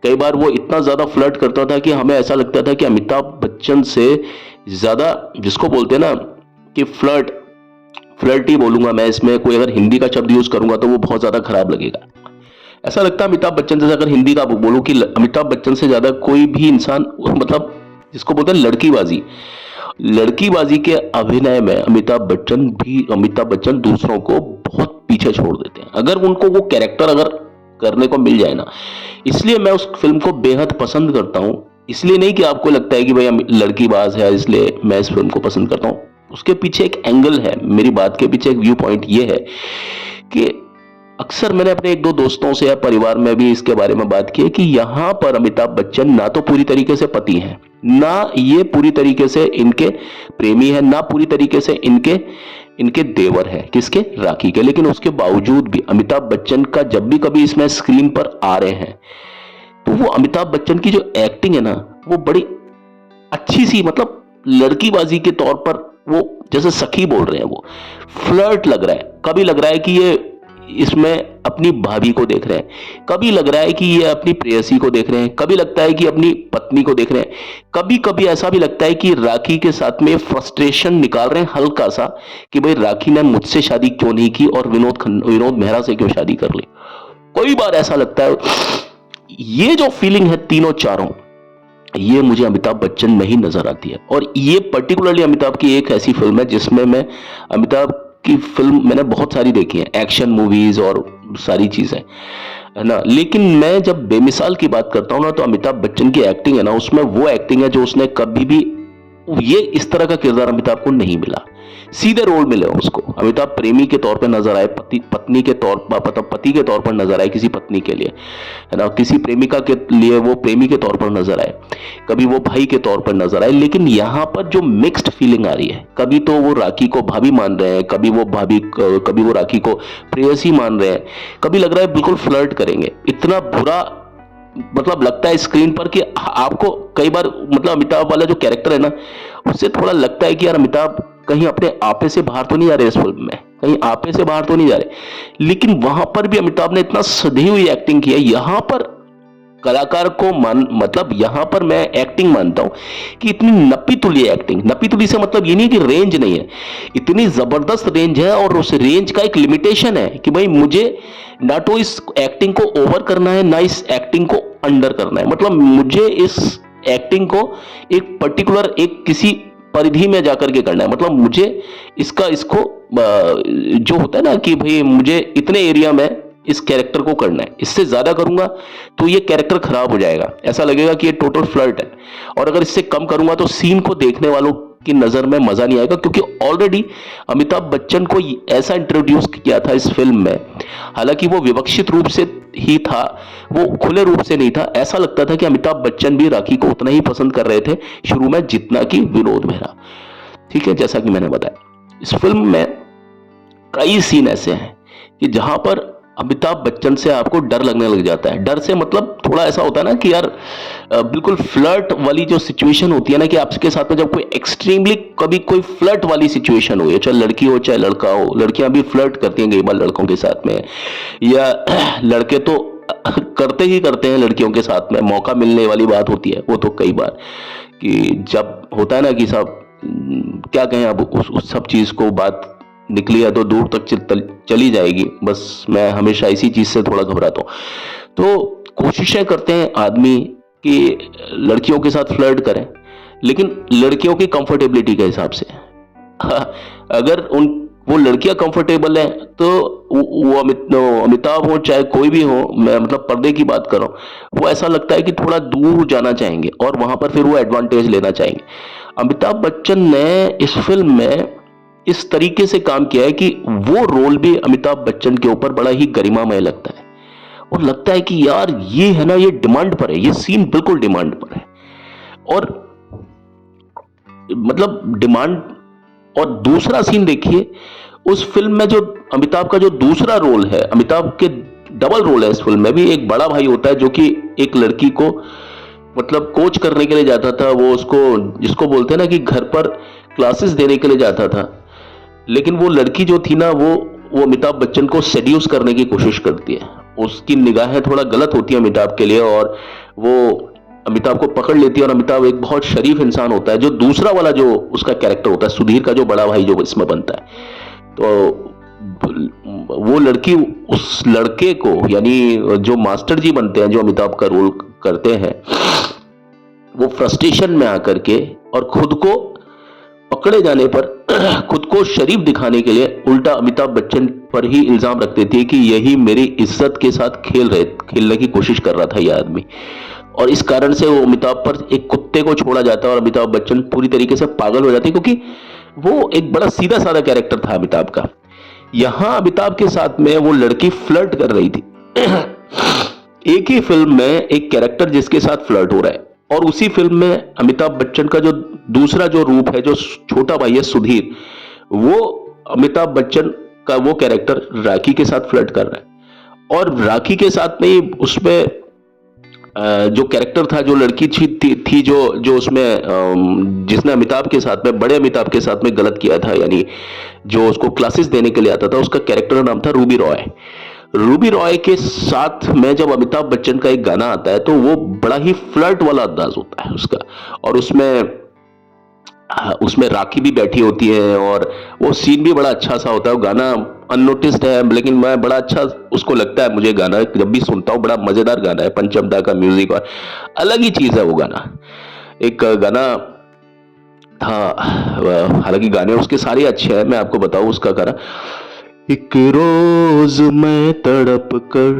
कई बार वो इतना ज्यादा फ्लर्ट करता था कि हमें ऐसा लगता था कि अमिताभ बच्चन से ज्यादा, जिसको बोलते हैं ना कि फ्लर्ट ही बोलूंगा मैं, इसमें कोई अगर हिंदी का शब्द यूज करूंगा तो वो बहुत ज्यादा खराब लगेगा। ऐसा लगता है अमिताभ बच्चन से, अगर हिंदी का बोलूं कि अमिताभ बच्चन से ज्यादा कोई भी इंसान मतलब जिसको बोलते हैं लड़कीबाजी। लड़कीबाजी के अभिनय में अमिताभ बच्चन दूसरों को बहुत पीछे छोड़ देते हैं, अगर उनको वो कैरेक्टर अगर करने को मिल जाए ना। इसलिए मैं उस फिल्म को बेहद पसंद करता हूं। इसलिए नहीं कि आपको लगता है कि भाई लड़कीबाज है इसलिए मैं इस फिल्म को पसंद करता हूं। उसके पीछे एक एंगल है, मेरी बात के पीछे एक व्यू पॉइंट ये है कि अक्सर मैंने अपने एक दो दोस्तों से या परिवार में भी इसके बारे में बात की है कि यहां पर अमिताभ बच्चन ना तो पूरी तरीके से पति हैं, ना ये पूरी तरीके से इनके प्रेमी है, ना पूरी तरीके से इनके इनके देवर है, किसके, राखी के। लेकिन उसके बावजूद भी अमिताभ बच्चन का जब भी कभी इसमें स्क्रीन पर आ रहे हैं तो वो अमिताभ बच्चन की जो एक्टिंग है ना वो बड़ी अच्छी सी, मतलब लड़कीबाजी के तौर पर वो जैसे सखी बोल रहे हैं, वो फ्लर्ट लग रहा है। कभी लग रहा है कि ये इसमें अपनी भाभी को देख रहे हैं, कभी लग रहा है कि ये अपनी प्रेयसी को देख रहे हैं, कभी लगता है कि अपनी पत्नी को देख रहे हैं, कभी कभी ऐसा भी लगता है कि राखी के साथ में फ्रस्ट्रेशन निकाल रहे हैं हल्का सा कि भाई राखी ने मुझसे शादी क्यों नहीं की और विनोद मेहरा से क्यों शादी कर ली। कई बार ऐसा लगता है। ये जो फीलिंग है तीनों चारों, ये मुझे अमिताभ बच्चन में ही नजर आती है। और ये पर्टिकुलरली अमिताभ की एक ऐसी फिल्म है जिसमें मैं अमिताभ की फिल्म मैंने बहुत सारी देखी है, एक्शन मूवीज और सारी चीजें, है ना। लेकिन मैं जब बेमिसाल की बात करता हूं ना तो अमिताभ बच्चन की एक्टिंग है ना, उसमें वो एक्टिंग है जो उसने कभी भी, ये इस तरह का किरदार अमिताभ को नहीं मिला। सीधे रोल मिले उसको। अमिताभ प्रेमी के तौर पर नजर आए, पत्नी के तौर पर, मतलब पति के तौर पर नजर आए किसी पत्नी के लिए, है ना, किसी प्रेमिका के लिए वो प्रेमी के तौर पर नजर आए, कभी वो भाई के तौर पर नजर आए। लेकिन यहां पर जो मिक्स्ड फीलिंग आ रही है, कभी तो वो राखी को भाभी मान रहे हैं, कभी वो राखी को प्रेयसी मान रहे हैं, कभी लग रहा है बिल्कुल फ्लर्ट करेंगे। इतना बुरा मतलब लगता है स्क्रीन पर कि आपको कई बार, मतलब अमिताभ वाला जो कैरेक्टर है ना, उससे थोड़ा लगता है कि यार अमिताभ कहीं अपने आपे से बाहर तो नहीं जा रहे इस फिल्म में, कहीं आपे से बाहर तो नहीं जा रहे। लेकिन वहां पर भी अमिताभ ने इतना सधी हुई एक्टिंग की है। यहां पर कलाकार को मतलब यहां पर मैं एक्टिंग मानता हूं कि इतनी नपी तुली एक्टिंग, नपी तुली से मतलब ये नहीं कि रेंज नहीं है, इतनी जबरदस्त रेंज है। और उस रेंज का एक लिमिटेशन है कि भाई मुझे ना तो इस एक्टिंग को ओवर करना है, ना इस एक्टिंग को अंडर करना है। मतलब मुझे इस एक्टिंग को एक पर्टिकुलर एक किसी परिधि में जाकर के करना है। मतलब मुझे इसको जो होता है ना कि भाई मुझे इतने एरिया में इस कैरेक्टर को करना है, इससे ज्यादा करूंगा तो ये कैरेक्टर खराब हो जाएगा, ऐसा लगेगा कि ये टोटल फ्लर्ट है। और अगर इससे कम करूंगा तो सीन को देखने वालों की नजर में मजा नहीं आएगा। क्योंकि ऑलरेडी अमिताभ बच्चन को ऐसा इंट्रोड्यूस किया था इस फिल्म में, हालांकि वो विवक्षित रूप से ही था, वो खुले रूप से नहीं था। ऐसा लगता था कि अमिताभ बच्चन भी राखी को उतना ही पसंद कर रहे थे शुरू में जितना कि विनोद मेहरा। ठीक है, जैसा कि मैंने बताया इस फिल्म में कई सीन ऐसे हैं कि जहां पर अमिताभ बच्चन से आपको डर लगने लग जाता है। डर से मतलब थोड़ा ऐसा होता है ना कि यार बिल्कुल फ्लर्ट वाली जो सिचुएशन होती है ना, कि आपके साथ में जब कोई एक्सट्रीमली कभी कोई फ्लर्ट वाली सिचुएशन हो, चाहे लड़की हो चाहे लड़का हो, लड़कियां भी फ्लर्ट करती हैं कई बार लड़कों के साथ में, या लड़के तो करते ही करते हैं लड़कियों के साथ में, मौका मिलने वाली बात होती है वो तो कई बार, कि जब होता है ना कि साहब क्या कहें अब उस सब चीज को, बात निकली है तो दूर तक चली जाएगी। बस मैं हमेशा इसी चीज से थोड़ा घबराता हूँ। तो कोशिशें करते हैं आदमी कि लड़कियों के साथ फ्लर्ट करें, लेकिन लड़कियों की कंफर्टेबिलिटी के हिसाब से। अगर वो लड़कियां कंफर्टेबल है तो वो अमिताभ हो चाहे कोई भी हो, मैं मतलब पर्दे की बात कर रहा हूँ, वो ऐसा लगता है कि थोड़ा दूर जाना चाहेंगे और वहां पर फिर वो एडवांटेज लेना चाहेंगे। अमिताभ बच्चन ने इस फिल्म में इस तरीके से काम किया है कि वो रोल भी अमिताभ बच्चन के ऊपर बड़ा ही गरिमामय लगता है, और लगता है कि यार ये है ना, ये डिमांड पर है, ये सीन बिल्कुल डिमांड पर है। और मतलब डिमांड। और दूसरा सीन देखिए उस फिल्म में, जो अमिताभ का जो दूसरा रोल है, अमिताभ के डबल रोल है इस फिल्म में भी। एक बड़ा भाई होता है जो कि एक लड़की को मतलब कोच करने के लिए जाता था, वो उसको जिसको बोलते हैं ना कि घर पर क्लासेस देने के लिए जाता था। लेकिन वो लड़की जो थी ना, वो अमिताभ बच्चन को सेड्यूस करने की कोशिश करती है, उसकी निगाहें थोड़ा गलत होती है अमिताभ के लिए, और वो अमिताभ को पकड़ लेती है। और अमिताभ एक बहुत शरीफ इंसान होता है, जो दूसरा वाला जो उसका कैरेक्टर होता है, सुधीर का जो बड़ा भाई जो इसमें बनता है, तो वो लड़की उस लड़के को, यानी जो मास्टर जी बनते हैं जो अमिताभ का रोल करते हैं, वो फ्रस्ट्रेशन में आकर के और खुद को पकड़े जाने पर खुद को शरीफ दिखाने के लिए उल्टा अमिताभ बच्चन पर ही इल्जाम रख देती है कि यही मेरी इज्जत के साथ खेलने की कोशिश कर रहा था यह आदमी। और इस कारण से वो अमिताभ पर एक कुत्ते को छोड़ा जाता है और अमिताभ बच्चन पूरी तरीके से पागल हो जाते हैं, क्योंकि वो एक बड़ा सीधा साधा कैरेक्टर था अमिताभ का। यहां अमिताभ के साथ में वो लड़की फ्लर्ट कर रही थी। एक ही फिल्म में एक कैरेक्टर जिसके साथ फ्लर्ट हो रहा है, और उसी फिल्म में अमिताभ बच्चन का जो दूसरा जो रूप है, जो छोटा भाई है सुधीर, वो अमिताभ बच्चन का वो कैरेक्टर राखी के साथ फ्लर्ट कर रहा है। और राखी के साथ में ही उसमें जो कैरेक्टर था, जो लड़की थी जो उसमें जिसने अमिताभ के साथ में, बड़े अमिताभ के साथ में गलत किया था, यानी जो उसको क्लासेस देने के लिए आता था, उसका कैरेक्टर का नाम था रूबी रॉय। रूबी रॉय के साथ में जब अमिताभ बच्चन का एक गाना आता है तो वो बड़ा ही फ्लर्ट वाला अंदाज होता है उसका, और उसमें राखी भी बैठी होती है और वो सीन भी बड़ा अच्छा सा होता है। वो गाना अननोटिस्ड है, लेकिन मैं बड़ा अच्छा उसको लगता है मुझे गाना, जब भी सुनता हूँ बड़ा मजेदार गाना है, पंचम दा का म्यूजिक और अलग ही चीज है वो गाना। एक गाना था, हालांकि गाने उसके सारे अच्छे हैं, मैं आपको बताऊं उसका गाना, एक रोज मैं तड़प कर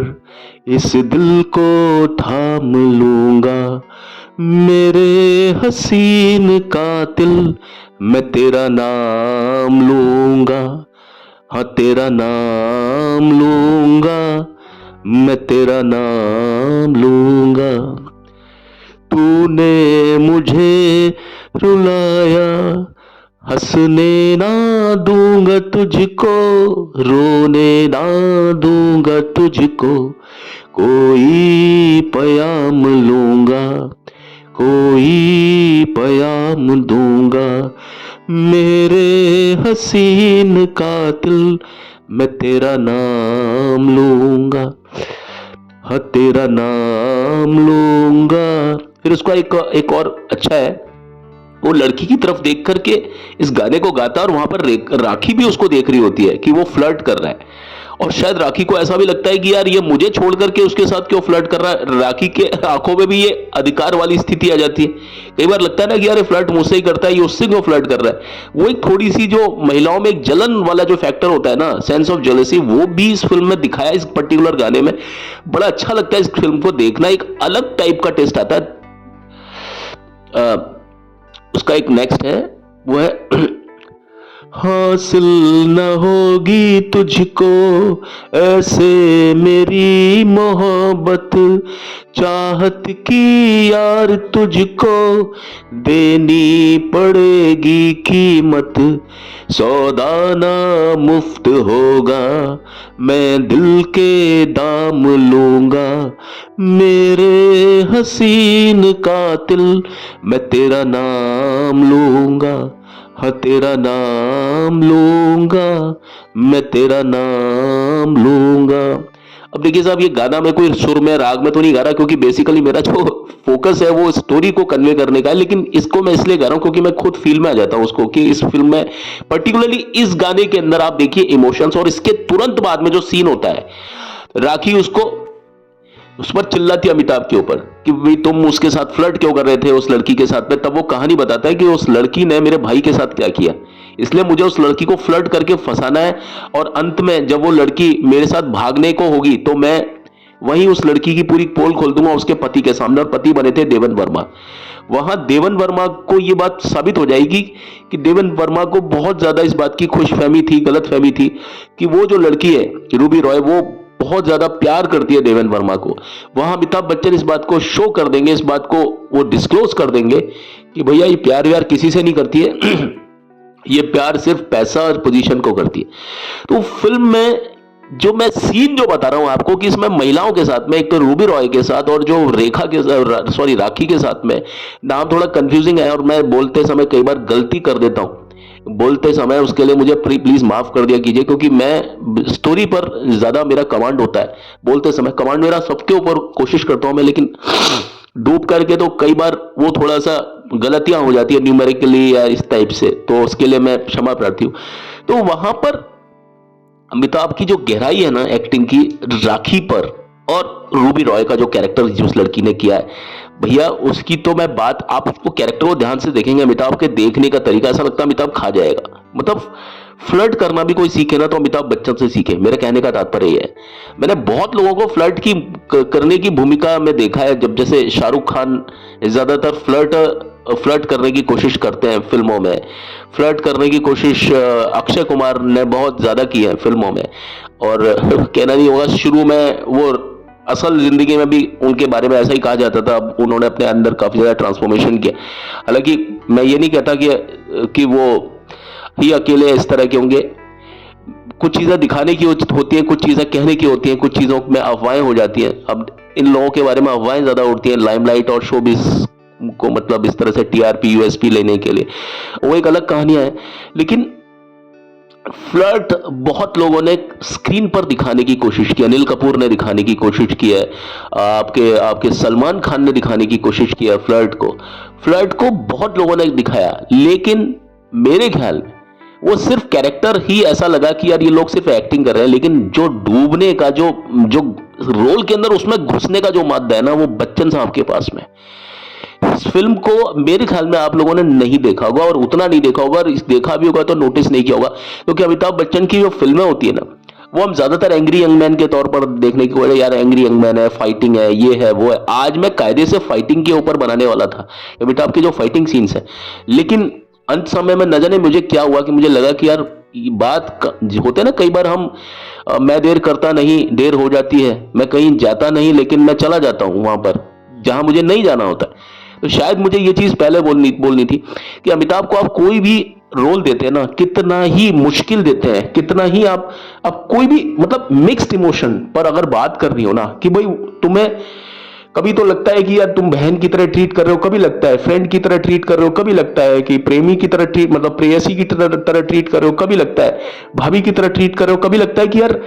इस दिल को थाम लूंगा, मेरे हसीन कातिल मैं तेरा नाम लूंगा, हाँ तेरा नाम लूंगा, मैं तेरा नाम लूंगा, तूने मुझे रुलाया, हंसने ना दूंगा तुझको, रोने ना दूंगा तुझको, कोई पयाम लूंगा, कोई पयाम दूंगा, मेरे हसीन कातिल मैं तेरा नाम लूंगा, हाँ तेरा नाम लूंगा। फिर उसका एक और अच्छा है, वो लड़की की तरफ देख करके इस गाने को गाता है और वहां पर राखी भी उसको देख रही होती है कि वो फ्लर्ट कर रहा है, और शायद राखी को ऐसा भी लगता है कि यार ये मुझे छोड़ करके उसके साथ क्यों फ्लर्ट कर रहा है। राखी के आंखों में भी ये अधिकार वाली स्थिति आ जाती है। कई बार लगता है ना कि यार ये फ्लर्ट मुझसे ही करता है, ये उससे क्यों फ्लर्ट कर रहा है। वो एक थोड़ी सी जो महिलाओं में एक जलन वाला जो फैक्टर होता है ना, सेंस ऑफ जेलसी, वो भी इस फिल्म में दिखाया इस पर्टिकुलर गाने में। बड़ा अच्छा लगता है इस फिल्म को देखना, एक अलग टाइप का टेस्ट आता है। उसका एक नेक्स्ट है, वो है हासिल न होगी तुझको ऐसे मेरी मोहब्बत, चाहत की यार तुझको देनी पड़ेगी कीमत, सौदा ना मुफ्त होगा मैं दिल के दाम लूंगा, मेरे हसीन कातिल मैं तेरा नाम लूंगा, हाँ तेरा नाम लूंगा, मैं तेरा नाम लूंगा। अब देखिए साहब, ये गाना मैं कोई सुर में राग में तो नहीं गा रहा, क्योंकि बेसिकली मेरा जो फोकस है वो स्टोरी को कन्वे करने का है, लेकिन इसको मैं इसलिए गा रहा हूं क्योंकि मैं खुद फील में आ जाता हूं उसको, कि इस फिल्म में पर्टिकुलरली इस गाने के अंदर आप देखिए इमोशंस, और इसके तुरंत बाद में जो सीन होता है, राखी उस पर चिल्लाती अमिताभ के ऊपर कि भाई तुम उसके साथ फ्लर्ट क्यों कर रहे थे उस लड़की के साथ में। तब वो कहानी बताता है कि उस लड़की ने मेरे भाई के साथ क्या किया, इसलिए मुझे उस लड़की को फ्लर्ट करके फंसाना है, और अंत में जब वो लड़की मेरे साथ भागने को होगी तो मैं वहीं उस लड़की की पूरी पोल खोल दूंगा उसके पति के सामने, और पति बने थे देवन वर्मा। वहां देवन वर्मा को ये बात साबित हो जाएगी कि देवन वर्मा को बहुत ज्यादा इस बात की खुशफहमी थी, गलतफहमी थी, कि वो जो लड़की है रूबी रॉय, वो बहुत ज्यादा प्यार करती है देवन वर्मा को। वहां अमिताभ बच्चन इस बात को शो कर देंगे, इस बात को वो डिस्क्लोज कर देंगे कि भैया ये प्यार व्यार किसी से नहीं करती है ये प्यार सिर्फ पैसा और पोजीशन को करती है। तो फिल्म में जो मैं सीन जो बता रहा हूं आपको, कि इसमें महिलाओं के साथ में, एक तो रूबी रॉय के साथ और जो रेखा के सॉरी राखी के साथ में, नाम थोड़ा कंफ्यूजिंग है और मैं बोलते समय कई बार गलती कर देता हूं बोलते समय, उसके लिए मुझे प्लीज माफ कर दिया कीजिए, क्योंकि मैं स्टोरी पर ज्यादा मेरा कमांड होता है। बोलते समय कमांड मेरा सबके ऊपर कोशिश करता हूं मैं, लेकिन डूब करके तो कई बार वो थोड़ा सा गलतियां हो जाती है न्यूमेरिकली या इस टाइप से, तो उसके लिए मैं क्षमा प्रार्थी हूं। तो वहां पर अमिताभ की जो गहराई है ना एक्टिंग की राखी पर, और रूबी रॉय का जो कैरेक्टर जिस लड़की ने किया है, भैया उसकी तो मैं बात, आप उसको कैरेक्टर को ध्यान से देखेंगे, अमिताभ के देखने का तरीका ऐसा लगता है अमिताभ खा जाएगा। मतलब फ्लर्ट करना भी कोई सीखे ना तो अमिताभ बच्चन से सीखे, मेरे कहने का तात्पर्य ये है। मैंने बहुत लोगों को फ्लर्ट की करने की भूमिका में देखा है, जब जैसे शाहरुख खान ज्यादातर फ्लर्ट करने की कोशिश करते हैं फिल्मों में, फ्लर्ट करने की कोशिश अक्षय कुमार ने बहुत ज्यादा की है फिल्मों में। और कहना नहीं होगा, शुरू में वो असल जिंदगी में भी उनके बारे में ऐसा ही कहा जाता था, अब उन्होंने अपने अंदर काफी ज्यादा ट्रांसफॉर्मेशन किया। हालांकि मैं ये नहीं कहता कि वो ही अकेले इस तरह के होंगे, कुछ चीजें दिखाने की होती हैं, कुछ चीजें कहने की होती हैं, कुछ चीजों में अफवाहें हो जाती हैं। अब इन लोगों के बारे में अफवाहें ज्यादा उड़ती हैं लाइमलाइट और शोबिज को, मतलब इस तरह से टीआरपी यूएसपी लेने के लिए, वो एक अलग कहानियां है। लेकिन फ्लर्ट बहुत लोगों ने स्क्रीन पर दिखाने की कोशिश की, अनिल कपूर ने दिखाने की कोशिश की है, आपके आपके सलमान खान ने दिखाने की कोशिश की है फ्लर्ट को बहुत लोगों ने दिखाया। लेकिन मेरे ख्याल में वो सिर्फ कैरेक्टर ही ऐसा लगा कि यार ये लोग सिर्फ एक्टिंग कर रहे हैं, लेकिन जो डूबने का जो जो रोल के अंदर उसमें घुसने का जो मादा है ना, वो बच्चन साहब के पास में। इस फिल्म को मेरे ख्याल में आप लोगों ने नहीं देखा होगा, और उतना नहीं देखा होगा, और देखा भी होगा तो नोटिस नहीं किया होगा, क्योंकि अमिताभ बच्चन की जो फिल्में होती है ना, वो हम ज्यादातर एंग्री यंग मैन के तौर पर देखने की वजह, यार एंग्री यंग मैन है, फाइटिंग है, ये है वो है। आज मैं कायदे से फाइटिंग के ऊपर बनाने वाला था, अमिताभ के जो फाइटिंग सीन्स है, लेकिन अंत समय में न जाने मुझे क्या हुआ कि मुझे लगा कि यार ये बात होते ना कई बार हम मैं देर करता नहीं, देर हो जाती है, मैं कहीं जाता नहीं लेकिन मैं चला जाता हूं वहां पर जहां मुझे नहीं जाना होता। तो शायद मुझे ये चीज पहले बोलनी थी कि अमिताभ को आप कोई भी रोल देते हैं ना, कितना ही मुश्किल देते हैं, कितना ही आप कोई भी मतलब मिक्स्ड इमोशन पर अगर बात करनी हो ना, कि भाई तुम्हें कभी तो लगता है कि यार तुम बहन की तरह ट्रीट कर रहे हो, कभी लगता है फ्रेंड की तरह ट्रीट कर रहे हो, कभी लगता है कि प्रेमी की तरह ट्रीट, मतलब प्रेयसी की तरह ट्रीट कर रहे हो, कभी लगता है भाभी की तरह ट्रीट कर रहे हो, कभी लगता है कि यार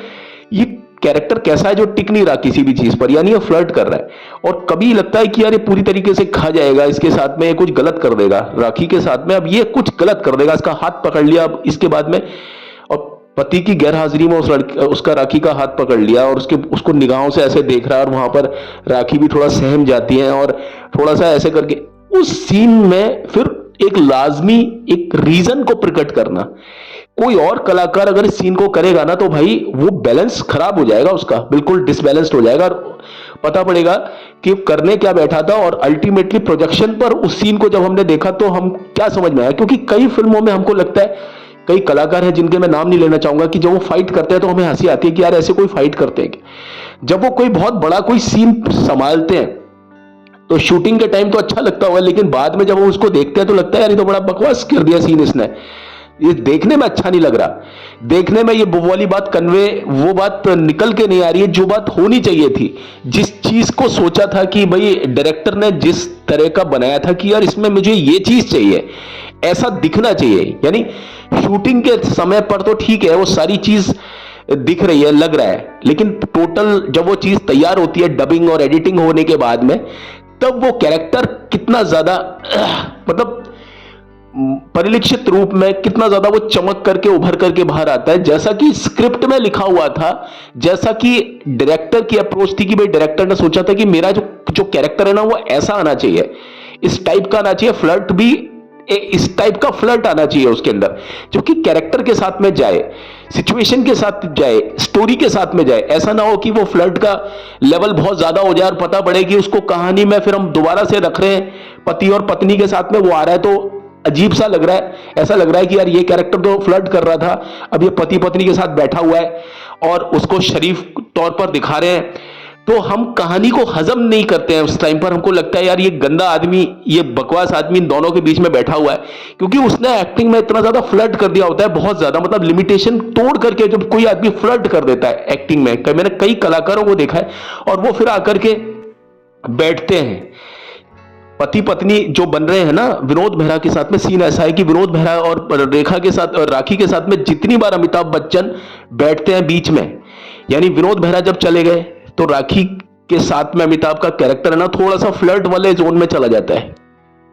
ये कैरेक्टर कैसा है जो टिक नहीं रहा किसी भी चीज पर, यानी ये फ्लर्ट कर रहा है। और कभी लगता है कि यार ये पूरी तरीके से खा जाएगा, इसके साथ में ये कुछ गलत कर देगा, राखी के साथ में अब ये कुछ गलत कर देगा, इसका हाथ पकड़ लिया अब इसके बाद में, और पति की गैर हाजिरी में उसका राखी का हाथ पकड़ लिया और उसको निगाहों से ऐसे देख रहा है, और वहां पर राखी भी थोड़ा सहम जाती है, और थोड़ा सा ऐसे करके उस सीन में फिर एक लाजमी एक रीजन को प्रकट करना। कोई और कलाकार अगर इस सीन को करेगा ना तो भाई वो बैलेंस खराब हो जाएगा, उसका बिल्कुल डिसबैलेंस्ड हो जाएगा, और पता पड़ेगा कि करने क्या बैठा था। और अल्टीमेटली प्रोजेक्शन पर उस सीन को जब हमने देखा तो हम क्या समझ में आया, क्योंकि कई फिल्मों में हमको लगता है, कई कलाकार हैं जिनके मैं नाम नहीं लेना चाहूंगा, कि जब वो फाइट करते हैं तो हमें हंसी आती है कि यार ऐसे कोई फाइट करते हैं। जब वो कोई बहुत बड़ा कोई सीन संभालते हैं तो शूटिंग के टाइम तो अच्छा लगता होगा, लेकिन बाद में जब वो उसको देखते हैं तो लगता है यार ये तो बड़ा बकवास कर दिया सीन इसने, ये देखने में अच्छा नहीं लग रहा, देखने में ये वो वाली बात कन्वे, वो बात निकल के नहीं आ रही है जो बात होनी चाहिए थी। जिस चीज को सोचा था कि भाई डायरेक्टर ने जिस तरह का बनाया था कि यार इसमें मुझे ये चीज चाहिए, ऐसा दिखना चाहिए, यानी शूटिंग के समय पर तो ठीक है वो सारी चीज दिख रही है, लग रहा है, लेकिन टोटल जब वो चीज तैयार होती है डबिंग और एडिटिंग होने के बाद में, तब वो कैरेक्टर कितना ज्यादा मतलब परिलक्षित रूप में कितना ज्यादा वो चमक करके उभर करके बाहर आता है, जैसा कि स्क्रिप्ट में लिखा हुआ था, जैसा कि डायरेक्टर की अप्रोच थी कि भाई डायरेक्टर ने सोचा था कि मेरा जो कैरेक्टर है ना वो ऐसा आना चाहिए, इस टाइप का आना चाहिए, फ्लर्ट भी इस टाइप का फ्लर्ट आना चाहिए उसके अंदर, जो कि कैरेक्टर के साथ में जाए, सिचुएशन के साथ जाए, स्टोरी के साथ में जाए। ऐसा ना हो कि वो फ्लर्ट का लेवल बहुत ज्यादा हो जाए और पता पड़े कि उसको कहानी में फिर हम दोबारा से रख रहे हैं, पति और पत्नी के साथ में वो आ रहा है तो अजीब सा लग रहा है, ऐसा लग रहा है कि यार ये कैरेक्टर तो फ्लर्ट कर रहा था, अब ये पति पत्नी के साथ बैठा हुआ है और उसको शरीफ तौर पर दिखा रहे हैं, तो हम कहानी को हजम नहीं करते हैं। उस टाइम पर हमको लगता है यार ये गंदा आदमी, ये बकवास आदमी इन दोनों के बीच में बैठा हुआ है, क्योंकि उसने एक्टिंग में इतना ज्यादा फ्लर्ट कर दिया होता है, बहुत ज्यादा, मतलब लिमिटेशन तोड़ करके जब कोई आदमी फ्लर्ट कर देता है एक्टिंग में, मैंने कई कलाकारों को देखा है, और वो फिर आकर के बैठते हैं। पति पत्नी जो बन रहे हैं ना, विनोद मेहरा के साथ में सीन ऐसा है कि विनोद मेहरा और रेखा के साथ और राखी के साथ में जितनी बार अमिताभ बच्चन बैठते हैं बीच में, यानी विनोद मेहरा जब चले गए तो राखी के साथ में अमिताभ का कैरेक्टर है ना थोड़ा सा फ्लर्ट वाले जोन में चला जाता है,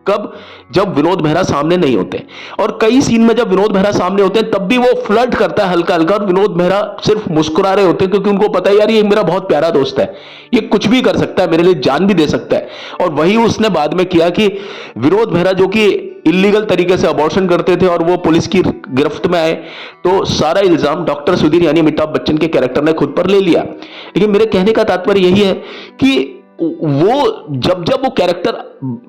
कब? जब विनोद मेहरा सामने नहीं होते। और कई सीन में जब विनोद मेहरा सामने होते हैं तब भी वो फ्लर्ट करता है हल्का हल्का, और विनोद मेहरा सिर्फ मुस्कुरा रहे होते हैं क्योंकि उनको पता है यार ये मेरा बहुत प्यारा दोस्त है, ये कुछ भी कर सकता है, मेरे लिए जान भी दे सकता है। और वही उसने बाद में किया कि विनोद मेहरा जो कि इलीगल तरीके से अबॉर्शन करते थे और वो पुलिस की गिरफ्त में आए, तो सारा इल्जाम डॉक्टर सुधीर यानी अमिताभ बच्चन के कैरेक्टर ने खुद पर ले लिया। लेकिन मेरे कहने का तात्पर्य यही है कि वो जब जब वो कैरेक्टर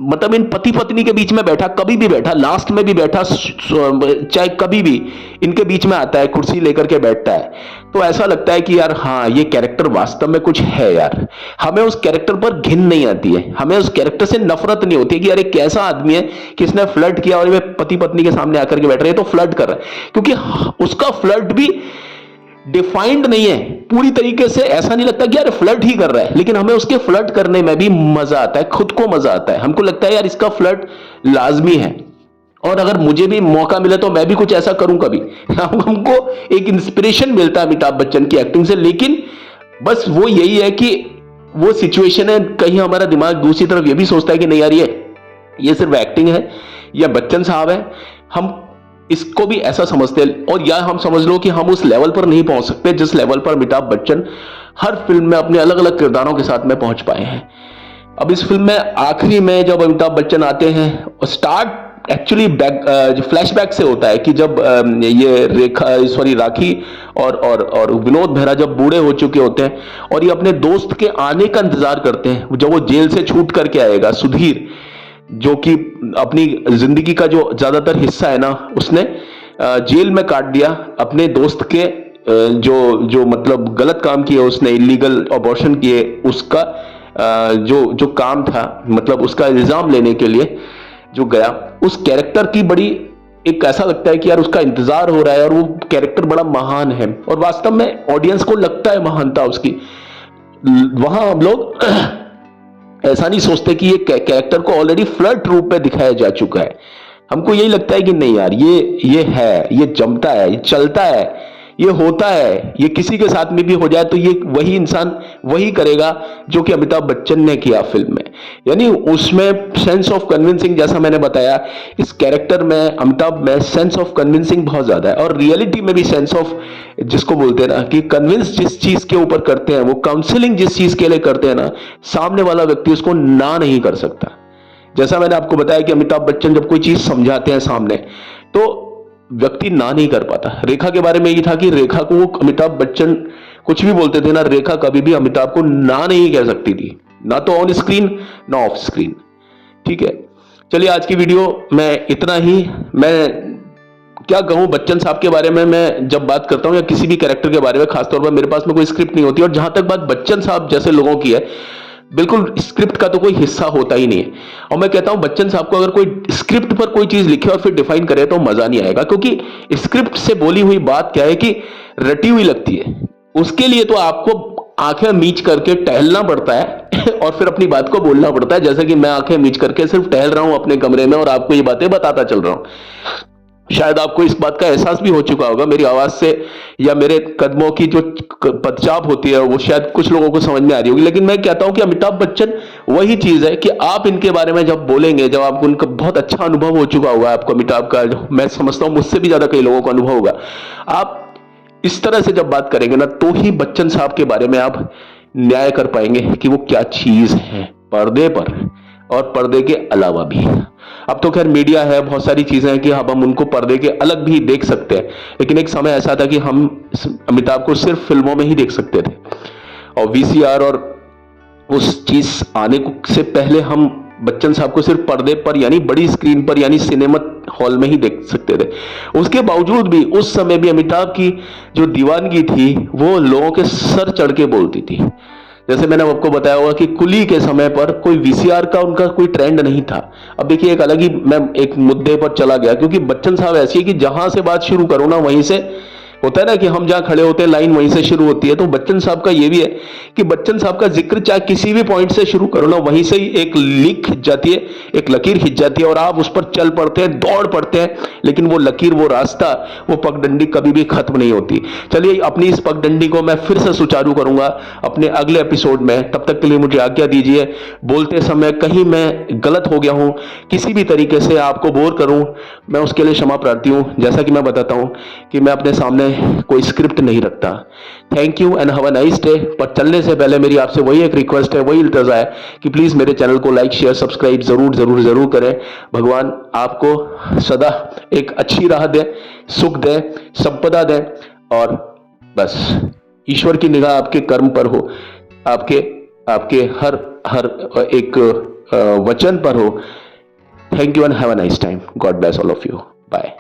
मतलब इन पति पत्नी के बीच में बैठा, कभी भी बैठा, लास्ट में भी बैठा, चाहे कभी भी इनके बीच में आता है, कुर्सी लेकर के बैठता है, तो ऐसा लगता है कि यार हाँ ये कैरेक्टर वास्तव में कुछ है यार। हमें उस कैरेक्टर पर घिन नहीं आती है, हमें उस कैरेक्टर से नफरत नहीं होती है कि यार एक कैसा आदमी है कि इसने फ्लर्ट किया और ये पति पत्नी के सामने आकर के बैठ रहे हैं तो फ्लर्ट कर रहा है, क्योंकि उसका फ्लर्ट भी डिफाइंड नहीं है पूरी तरीके से। ऐसा नहीं लगता कि यार फ्लर्ट ही कर रहा है, लेकिन हमें उसके फ्लर्ट करने में भी मजा आता है, खुद को मजा आता है। हमको लगता है यार इसका फ्लर्ट लाजमी है, और अगर मुझे भी मौका मिले तो मैं भी कुछ ऐसा करूं कभी। हमको एक इंस्पिरेशन मिलता है अमिताभ बच्चन की एक्टिंग से। लेकिन बस वो यही है कि वो सिचुएशन है, कहीं हमारा दिमाग दूसरी तरफ ये भी सोचता है कि नहीं यार ये सिर्फ एक्टिंग है या बच्चन साहब है, हम इसको भी ऐसा समझते हैं। और या हम समझ लो कि हम उस लेवल पर नहीं पहुंच सकते जिस लेवल पर अमिताभ बच्चन हर फिल्म में अपने अलग अलग किरदारों के साथ में पहुंच पाए हैं। अब इस फिल्म में आखिरी में जब अमिताभ बच्चन आते हैं, स्टार्ट एक्चुअली फ्लैशबैक से होता है कि जब ये राखी और विनोद मेहरा जब बूढ़े हो चुके होते हैं और ये अपने दोस्त के आने का इंतजार करते हैं, जब वो जेल से छूट करके आएगा, सुधीर, जो कि अपनी जिंदगी का जो ज्यादातर हिस्सा है ना उसने जेल में काट दिया अपने दोस्त के जो मतलब गलत काम किए उसने, इलीगल अबॉर्शन किए, उसका जो काम था, मतलब उसका इल्जाम लेने के लिए जो गया, उस कैरेक्टर की बड़ी एक ऐसा लगता है कि यार उसका इंतजार हो रहा है और वो कैरेक्टर बड़ा महान है और वास्तव में ऑडियंस को लगता है महानता उसकी। वहां हम लोग ऐसा नहीं सोचते कि ये कैरेक्टर को ऑलरेडी फ्लर्ट रूप में दिखाया जा चुका है। हमको यही लगता है कि नहीं यार ये है, ये जमता है, ये चलता है, ये होता है, ये किसी के साथ में भी हो जाए तो ये वही इंसान वही करेगा जो कि अमिताभ बच्चन ने किया फिल्म में। यानी उसमें सेंस ऑफ कन्विंसिंग, जैसा मैंने बताया, इस कैरेक्टर में अमिताभ में सेंस ऑफ कन्विंसिंग बहुत ज्यादा है और रियलिटी में भी सेंस ऑफ, जिसको बोलते हैं ना कि कन्विंस जिस चीज के ऊपर करते हैं, वो काउंसलिंग जिस चीज के लिए करते हैं ना, सामने वाला व्यक्ति उसको ना नहीं कर सकता। जैसा मैंने आपको बताया कि अमिताभ बच्चन जब कोई चीज समझाते हैं सामने तो व्यक्ति ना नहीं कर पाता। रेखा के बारे में ये था कि रेखा को अमिताभ बच्चन कुछ भी बोलते थे ना, रेखा कभी भी अमिताभ को ना नहीं कह सकती थी, ना तो ऑन स्क्रीन ना ऑफ स्क्रीन। ठीक है, चलिए आज की वीडियो में इतना ही। मैं क्या कहूं बच्चन साहब के बारे में, मैं जब बात करता हूं या किसी भी कैरेक्टर के बारे में, खासतौर पर मेरे पास में कोई स्क्रिप्ट नहीं होती, और जहां तक बात बच्चन साहब जैसे लोगों की है, बिल्कुल स्क्रिप्ट का तो कोई हिस्सा होता ही नहीं है। और मैं कहता हूं बच्चन साहब को अगर कोई स्क्रिप्ट पर कोई चीज लिखे और फिर डिफाइन करे तो मजा नहीं आएगा, क्योंकि स्क्रिप्ट से बोली हुई बात क्या है कि रटी हुई लगती है। उसके लिए तो आपको आंखें मीच करके टहलना पड़ता है और फिर अपनी बात को बोलना पड़ता है, जैसे कि मैं आंखें मीच करके सिर्फ टहल रहा हूं अपने कमरे में और आपको ये बातें बताता चल रहा हूं। शायद आपको इस बात का एहसास भी हो चुका होगा मेरी आवाज से, या मेरे कदमों की जो पदचाप होती है वो शायद कुछ लोगों को समझ में आ रही होगी। लेकिन मैं कहता हूं कि अमिताभ बच्चन वही चीज है कि आप इनके बारे में जब बोलेंगे, जब आपको उनका बहुत अच्छा अनुभव हो चुका होगा, आपको अमिताभ का, मैं समझता हूं मुझसे भी ज्यादा कई लोगों को अनुभव होगा, आप इस तरह से जब बात करेंगे ना तो ही बच्चन साहब के बारे में आप न्याय कर पाएंगे कि वो क्या चीज है पर्दे पर और पर्दे के अलावा भी। अब तो खैर मीडिया है, बहुत सारी चीजें हैं कि अब हम उनको पर्दे के अलग भी देख सकते हैं, लेकिन एक समय ऐसा था कि हम अमिताभ को सिर्फ फिल्मों में ही देख सकते थे और वीसीआर और उस चीज आने से पहले हम बच्चन साहब को सिर्फ पर्दे पर यानी बड़ी स्क्रीन पर यानी सिनेमा हॉल में ही देख सकते थे। उसके बावजूद भी उस समय भी अमिताभ की जो दीवानगी थी वो लोगों के सर चढ़ के बोलती थी। जैसे मैंने आपको बताया होगा कि कुली के समय पर कोई वीसीआर का उनका कोई ट्रेंड नहीं था। अब देखिए एक अलग ही मैं एक मुद्दे पर चला गया, क्योंकि बच्चन साहब ऐसी है कि जहां से बात शुरू करो ना वहीं से होता है ना कि हम जहां खड़े होते हैं लाइन वहीं से शुरू होती है, तो बच्चन साहब का ये भी है कि बच्चन साहब का जिक्र चाहे किसी भी पॉइंट से शुरू करो ना, वहीं से ही एक लिंक खिंच जाती है, एक लकीर खिंच जाती है और आप उस पर चल पड़ते हैं, दौड़ पड़ते हैं, लेकिन वो लकीर, वो रास्ता, वो पगडंडी कभी भी खत्म नहीं होती। चलिए, अपनी इस पगडंडी को मैं फिर से सुचारू करूंगा अपने अगले एपिसोड में। तब तक के लिए मुझे आज्ञा दीजिए। बोलते समय कहीं मैं गलत हो गया हूं, किसी भी तरीके से आपको बोर करूं, मैं उसके लिए क्षमा प्रार्थी हूं। जैसा कि मैं बताता हूं कि मैं अपने सामने कोई स्क्रिप्ट नहीं रखता। Thank you and have a nice day. पर चलने से पहले मेरी आपसे वही एक रिक्वेस्ट है, वही इल्तजा है कि प्लीज मेरे चैनल को लाइक, शेयर, सब्सक्राइब जरूर जरूर जरूर करें। भगवान आपको सदा एक अच्छी राह दे, सुख दे, संपदा दे, और बस ईश्वर की निगाह आपके कर्म पर हो, आपके आपके हर हर एक वचन पर हो। Thank you and have a nice time. God bless all of you. Bye.